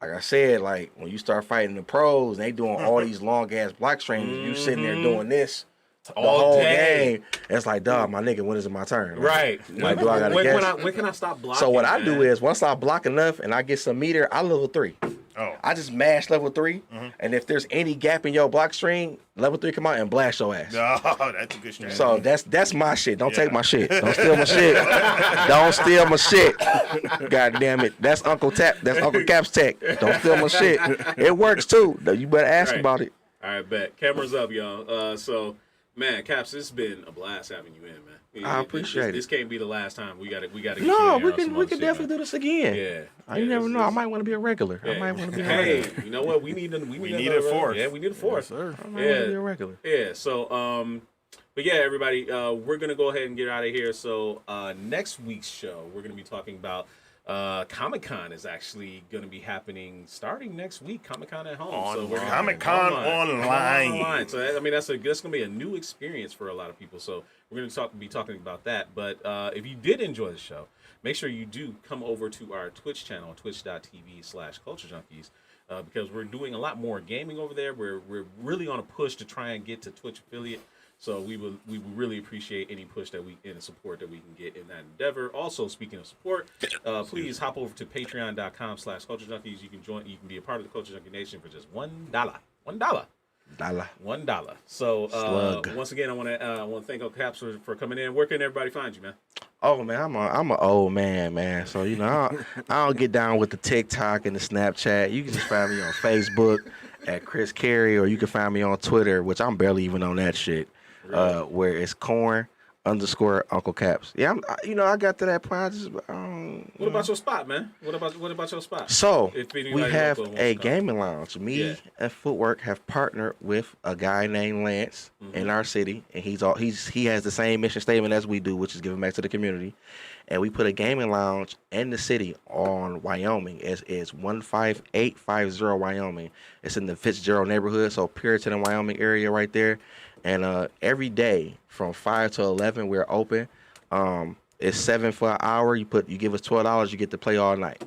like I said, like when you start fighting the pros, they doing all these long ass block strings. You sitting there doing this. The All whole day. game, it's like, dog, my nigga, when is it my turn? Right. Like, do I gotta guess? When can I stop blocking? So what I do man? is once I block enough and I get some meter, I level 3. Oh. I just mash level 3, and if there's any gap in your block string, level 3 come out and blast your ass. Oh, that's a good strategy. So that's my shit. Don't take my shit. Don't steal my shit. Don't steal my shit. God damn it. That's Uncle Cap's tech. Don't steal my shit. It works too. You better ask Right. about it. All right, bet. Cameras up, y'all. So, man, Caps, it's been a blast having you in, man. I appreciate it. This can't be the last time. We got to get you No, in here on we some can other definitely shit, do this again. Yeah. You never know. I this- might want to be a regular. I might want to be a Hey, regular. you know what? We need need another a fourth. Yeah, we need a fourth. sir. I might want to be a regular. Yeah. So, but yeah, everybody, we're gonna go ahead and get out of here. So, next week's show, we're gonna be talking about Comic-Con is actually gonna be happening starting next week. Comic-Con at home. So we're gonna Comic-Con online. So I mean, that's gonna be a new experience for a lot of people. So we're gonna be talking about that. But if you did enjoy the show, make sure you do come over to our Twitch channel, twitch.tv/Culture Junkies, because we're doing a lot more gaming over there. We're really on a push to try and get to Twitch affiliate. So we would really appreciate any push and support that we can get in that endeavor. Also, speaking of support, please hop over to patreon.com/Culture Junkies. You can be a part of the Culture Junkie Nation for just $1. $1. So once again, I want to thank Uncle Caps for coming in. Where can everybody find you, man? Oh man, I'm an old man. So I don't get down with the TikTok and the Snapchat. You can just find me on Facebook at Chris Carey, or you can find me on Twitter, which I'm barely even on that shit. Really? Where it's corn_Uncle Caps. Yeah, I got to that point. I just What about your spot, man? What about your spot? So If anybody we have local wants a to come. gaming lounge. Me and Footwork have partnered with a guy named Lance in our city, and he has the same mission statement as we do, which is giving back to the community. And we put a gaming lounge in the city on Wyoming. It's 15850 Wyoming. It's in the Fitzgerald neighborhood, so Puritan and Wyoming area right there. And every day from 5 to 11, we're open. It's $7 for an hour. You give us $12, you get to play all night.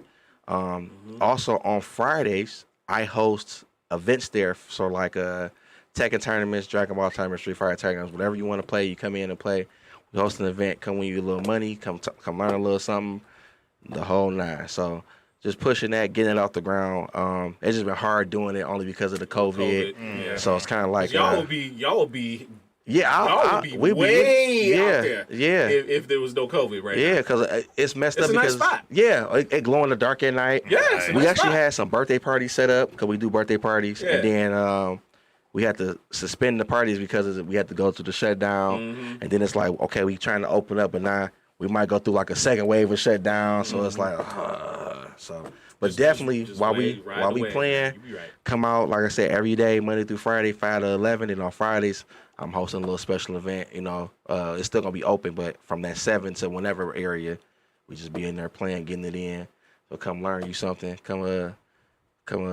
Also on Fridays, I host events there. So like Tekken tournaments, Dragon Ball tournaments, Street Fighter tournaments, whatever you want to play, you come in and play. We host an event, come win you a little money, come learn a little something, the whole nine. So just pushing that, getting it off the ground. It's just been hard doing it only because of the COVID. Yeah. So it's kind of like y'all will be yeah, we'd be way out there. Yeah. If there was no COVID right now. Yeah, because it's messed It's up. a nice Because spot. yeah, it glow in the dark at night. Yeah, it's a We nice actually spot. had some birthday parties set up because we do birthday parties, Yeah. and then we had to suspend the parties because we had to go through the shutdown, and then it's like, okay, we trying to open up, but now we might go through like a second wave of shutdown, so it's like, but definitely just while ride we the wave. playing, You be right. come out, like I said, every day, Monday through Friday, 5 to 11, and on Fridays, I'm hosting a little special event. It's still gonna be open, but from that 7 to whenever area, we just be in there playing, getting it in. So come learn you something. Come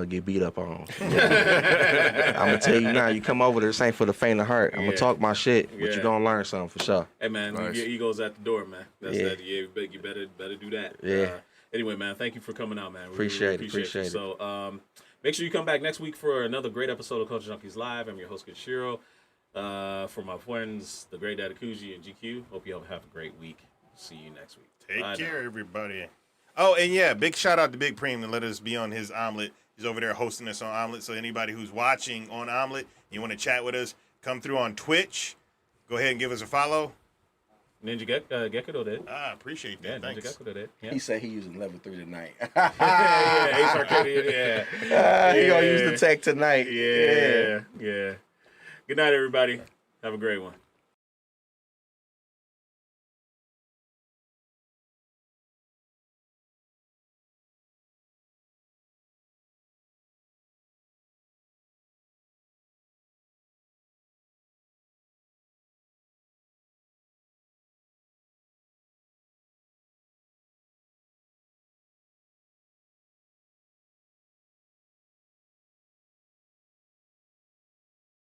get beat up on. I'm gonna tell you now, you come over there, this ain't for the faint of heart. I'm gonna talk my shit, but Yeah. you gonna learn something for sure. Hey man, Nice. your ego's at the door, man. That's Yeah. that. Yeah, you better do that. Yeah. Anyway, man, thank you for coming out, man. We Appreciate really it, appreciate you. it. So, make sure you come back next week for another great episode of Culture Junkies Live. I'm your host, Kishiro. For my friends, the great Dadakuji and GQ. Hope you all have a great week. See you next week. Take Bye care, now. everybody. Oh, and yeah, big shout out to Big Preem to let us be on his Omelet. He's over there hosting us on Omelet. So anybody who's watching on Omelet, you want to chat with us, come through on Twitch. Go ahead and give us a follow. Ninja Gecko did. I appreciate Yeah, that. Ninja Thanks. Gecko did. Yeah. He said he using level 3 tonight. yeah, Ace Arcadian, yeah. He gonna use the tech tonight. Yeah. Good night, everybody. Have a great one.